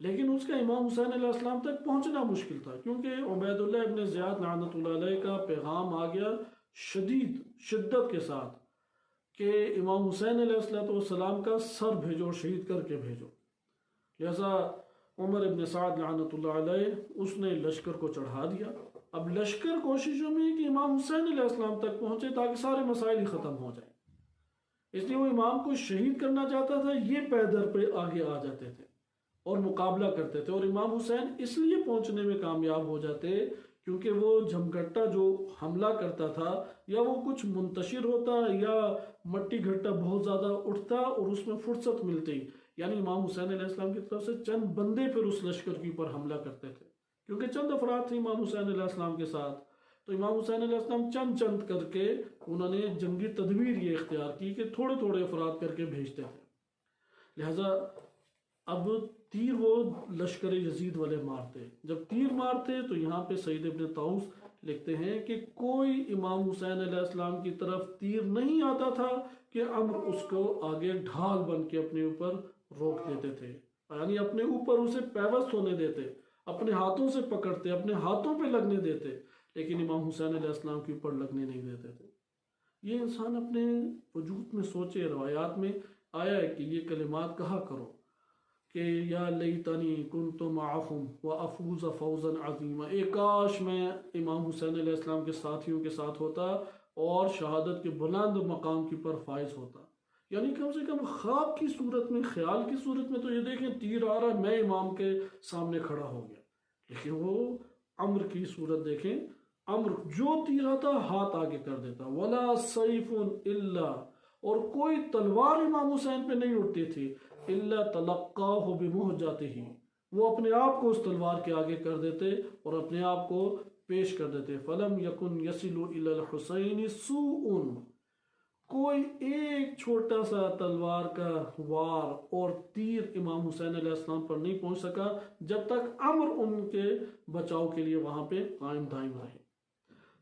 S1: لیکن اس کا امام حسین علیہ السلام تک پہنچنا مشکل تھا، کیونکہ عبید اللہ ابن زیاد لعنت اللہ علیہ کا پیغام آ گیا شدت کے ساتھ کہ امام حسین علیہ السلام کا سر بھیجو اور شہید کر کے بھیجو۔ لہذا عمر ابن سعد لعنت اللہ علیہ اس نے لشکر کو چڑھا دیا۔ اب لشکر کوششوں میں کہ امام حسین علیہ السلام تک پہنچے تاکہ سارے مسائل ہی ختم ہو جائیں، اس لیے وہ امام کو شہید کرنا چاہتا تھا، یہ پیدر پہ آگے آ جاتے تھے اور مقابلہ کرتے تھے، اور امام حسین اس لیے پہنچنے میں کامیاب ہو جاتے کیونکہ وہ جھمگٹا جو حملہ کرتا تھا یا وہ کچھ منتشر ہوتا یا مٹی گھٹا بہت زیادہ اٹھتا اور اس میں فرصت ملتی، یعنی امام حسین علیہ السلام کی طرف سے چند بندے پھر اس لشکر کے اوپر حملہ کرتے تھے، کیونکہ چند افراد تھے امام حسین علیہ السلام کے ساتھ، تو امام حسین علیہ السلام چند کر کے انہوں نے جنگی تدبیر یہ اختیار کی کہ تھوڑے تھوڑے افراد کر کے بھیجتے تھے۔ لہٰذا اب تیر وہ لشکر یزید والے مارتے، جب تیر مارتے تو یہاں پہ سید ابن طوس لکھتے ہیں کہ کوئی امام حسین علیہ السلام کی طرف تیر نہیں آتا تھا کہ عمر اس کو آگے ڈھال بن کے اپنے اوپر روک دیتے تھے، یعنی اپنے اوپر اسے پیوست ہونے دیتے، اپنے ہاتھوں سے پکڑتے، اپنے ہاتھوں پہ لگنے دیتے، لیکن امام حسین علیہ السلام کے اوپر لگنے نہیں دیتے تھے۔ یہ انسان اپنے وجود میں سوچے، روایات میں آیا ہے کہ یہ کلمات کہا کرو کہ یا لیتنی کنت معہم وافوز فوزا عظیما، اے کاش میں امام حسین علیہ السلام کے ساتھیوں کے ساتھ ہوتا اور شہادت کے بلند مقام کی پر فائز ہوتا۔ یعنی کم سے کم خواب کی صورت میں، خیال کی صورت میں تو یہ دیکھیں تیر آ رہا ہے، میں امام کے سامنے کھڑا ہو گیا، لیکن وہ عمر کی صورت دیکھیں، عمر جو تیر آتا ہاتھ آگے کر دیتا، ولا سیف الا، اور کوئی تلوار امام حسین پہ نہیں اٹھتی تھی، الا تلقاہ بمہجتہ، وہ اپنے آپ کو اس تلوار کے آگے کر دیتے اور اپنے آپ کو پیش کر دیتے۔ فلم یکن یصل الی الحسین سوء، کوئی ایک چھوٹا سا تلوار کا وار اور تیر امام حسین علیہ السلام پر نہیں پہنچ سکا جب تک عمر ان کے بچاؤ کے لیے وہاں پہ قائم دائم رہے۔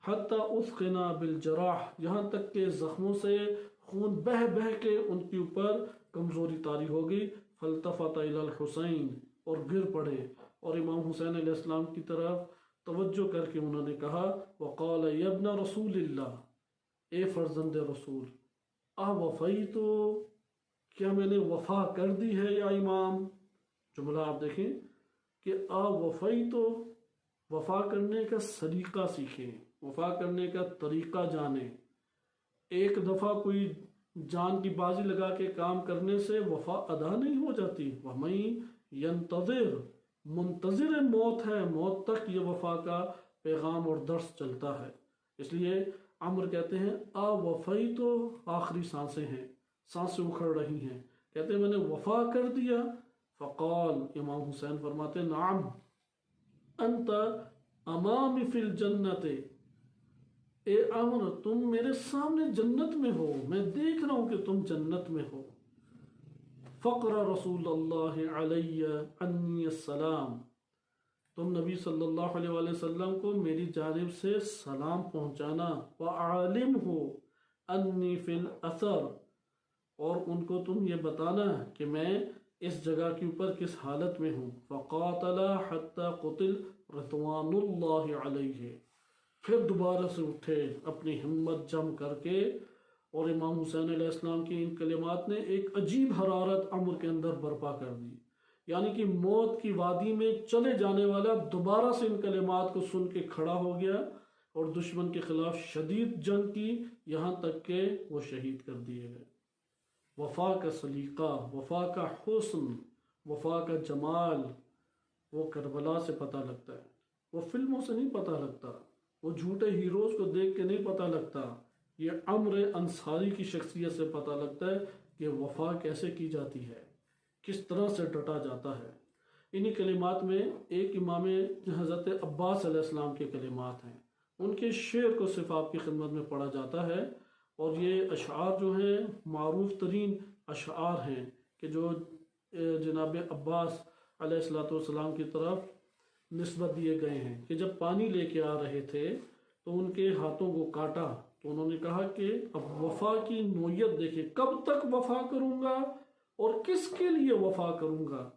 S1: حتی اثخنا بالجراح، یہاں تک کہ زخموں سے خون بہہ بہہ کے ان کے اوپر کمزوری طاری ہو گئی۔ فالتفت الی الحسین، اور گر پڑے اور امام حسین علیہ السلام کی طرف توجہ کر کے انہوں نے کہا، وقال یا ابن رسول اللہ، اے فرزند رسول، وفیتو، کیا میں نے وفا کر دی ہے یا امام؟ جملہ آپ دیکھیں کہ وفیتو، وفا کرنے کا سلیقہ سیکھیں، وفا کرنے کا طریقہ جانیں۔ ایک دفعہ کوئی جان کی بازی لگا کے کام کرنے سے وفا ادا نہیں ہو جاتی۔ وَمَن ينتظر، منتظر موت ہے، موت تک یہ وفا کا پیغام اور درس چلتا ہے۔ اس لیے عمر کہتے ہیں وفائی، تو آخری سانسیں ہیں، سانسیں اکھڑ رہی ہیں، کہتے ہیں میں نے وفا کر دیا۔ فقال، امام حسین فرماتے نعم انت امامی فی الجنت، اے عمر تم میرے سامنے جنت میں ہو، میں دیکھ رہا ہوں کہ تم جنت میں ہو۔ فقر رسول اللہ علیہ عنی السلام، تم نبی صلی اللہ علیہ وآلہ وسلم کو میری جانب سے سلام پہنچانا۔ وَأَعْلِمْهُ أَنِّي فِي الْأَثَرِ، اور ان کو تم یہ بتانا کہ میں اس جگہ کے اوپر کس حالت میں ہوں۔ فَقَاتَلَ حَتَّى قُتِلْ رضوان اللہ علیہ، پھر دوبارہ سے اٹھے اپنی ہمت جم کر کے، اور امام حسین علیہ السلام کی ان کلمات نے ایک عجیب حرارت عمر کے اندر برپا کر دی، یعنی کہ موت کی وادی میں چلے جانے والا دوبارہ سے ان کلمات کو سن کے کھڑا ہو گیا اور دشمن کے خلاف شدید جنگ کی، یہاں تک کہ وہ شہید کر دیے گئے۔ وفا کا سلیقہ، وفا کا حسن، وفا کا جمال، وہ کربلا سے پتہ لگتا ہے، وہ فلموں سے نہیں پتہ لگتا، وہ جھوٹے ہیروز کو دیکھ کے نہیں پتہ لگتا، یہ عمر انصاری کی شخصیت سے پتہ لگتا ہے کہ وفا کیسے کی جاتی ہے، کس طرح سے ڈٹا جاتا ہے۔ انہی کلمات میں ایک امام حضرت عباس علیہ السلام کے کلمات ہیں، ان کے شعر کو صرف آپ کی خدمت میں پڑھا جاتا ہے، اور یہ اشعار جو ہیں معروف ترین اشعار ہیں کہ جو جناب عباس علیہ السلام کی طرف نسبت دیے گئے ہیں کہ جب پانی لے کے آ رہے تھے تو ان کے ہاتھوں کو کاٹا، تو انہوں نے کہا کہ اب وفا کی نوعیت دیکھیں، کب تک وفا کروں گا اور کس کے لیے وفا کروں گا۔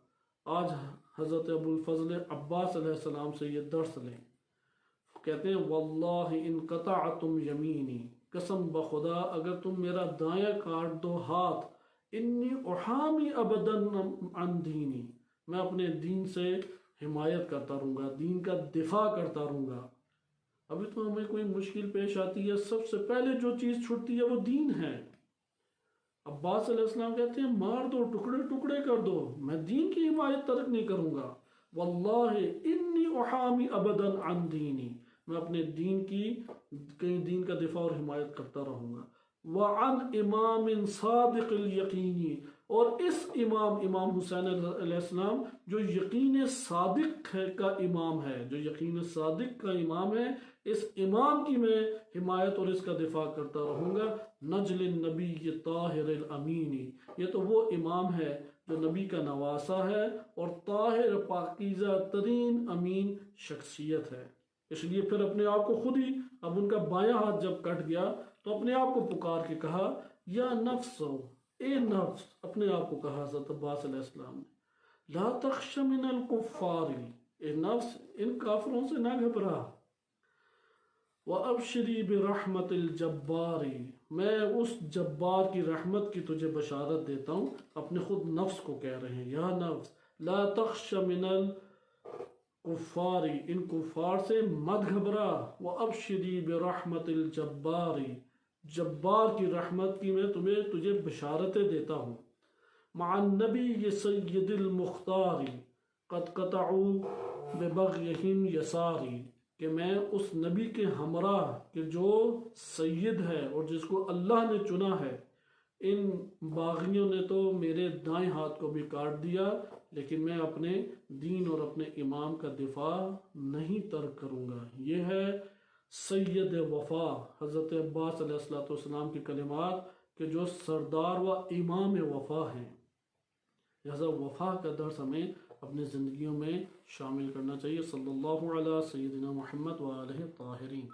S1: آج حضرت ابو الفضل عباس علیہ السلام سے یہ درس لیں، کہتے ہیں واللہ ان قطعتم یمینی، قسم بخدا اگر تم میرا دایاں کاٹ دو ہاتھ، انی احامی ابدا عن دینی، میں اپنے دین سے حمایت کرتا رہوں گا، دین کا دفاع کرتا رہوں گا۔ ابھی تو ہمیں کوئی مشکل پیش آتی ہے، سب سے پہلے جو چیز چھٹتی ہے وہ دین ہے۔ عباس علیہ السلام کہتے ہیں مار دو، ٹکڑے ٹکڑے کر دو، میں دین کی حمایت ترک نہیں کروں گا۔ واللہ انی احامی ابدا عن دینی، میں اپنے دین کا دفاع اور حمایت کرتا رہوں گا۔ وعن امام صادق الیقینی، اور اس امام حسین علیہ السلام جو یقین صادق کا امام ہے، جو یقین صادق کا امام ہے، اس امام کی میں حمایت اور اس کا دفاع کرتا رہوں گا۔ نجل النبی طاہر الامینی، یہ تو وہ امام ہے جو نبی کا نواسا ہے اور طاہر پاکیزہ ترین امین شخصیت ہے۔ اس لیے پھر اپنے آپ کو خود ہی، اب ان کا بایاں ہاتھ جب کٹ گیا تو اپنے آپ کو پکار کے کہا یا نفس اے نفس، اپنے آپ کو کہا حضرت عباس علیہ السلام نے، لا تخش من الکفار، اے نفس ان کافروں سے نہ گھبرا، وَأَبْشِرِي بِرَحْمَةِ الْجَبَّارِ، میں اس جبار کی رحمت کی تجھے بشارت دیتا ہوں۔ اپنے خود نفس کو کہہ رہے ہیں، یا نفس لا تخش من الکفار، ان کفار سے مت گھبرا، وَأَبْشِرِي بِرَحْمَةِ الْجَبَّارِ، جبار کی رحمت کی میں تجھے بشارتیں دیتا ہوں۔ مع النبی سید المختار قد قطعوا ببغیہم یساری، کہ میں اس نبی کے ہمراہ کہ جو سید ہے اور جس کو اللہ نے چنا ہے، ان باغیوں نے تو میرے دائیں ہاتھ کو بھی کاٹ دیا، لیکن میں اپنے دین اور اپنے امام کا دفاع نہیں ترک کروں گا۔ یہ ہے سید وفا حضرت عباس علیہ السلام کی کلمات کہ جو سردار و امام وفا ہیں۔ لہذا وفا کا درس ہمیں اپنی زندگیوں میں شامل کرنا چاہیے۔ صلی اللہ علیہ سیدنا محمد و آلہ طاہرین۔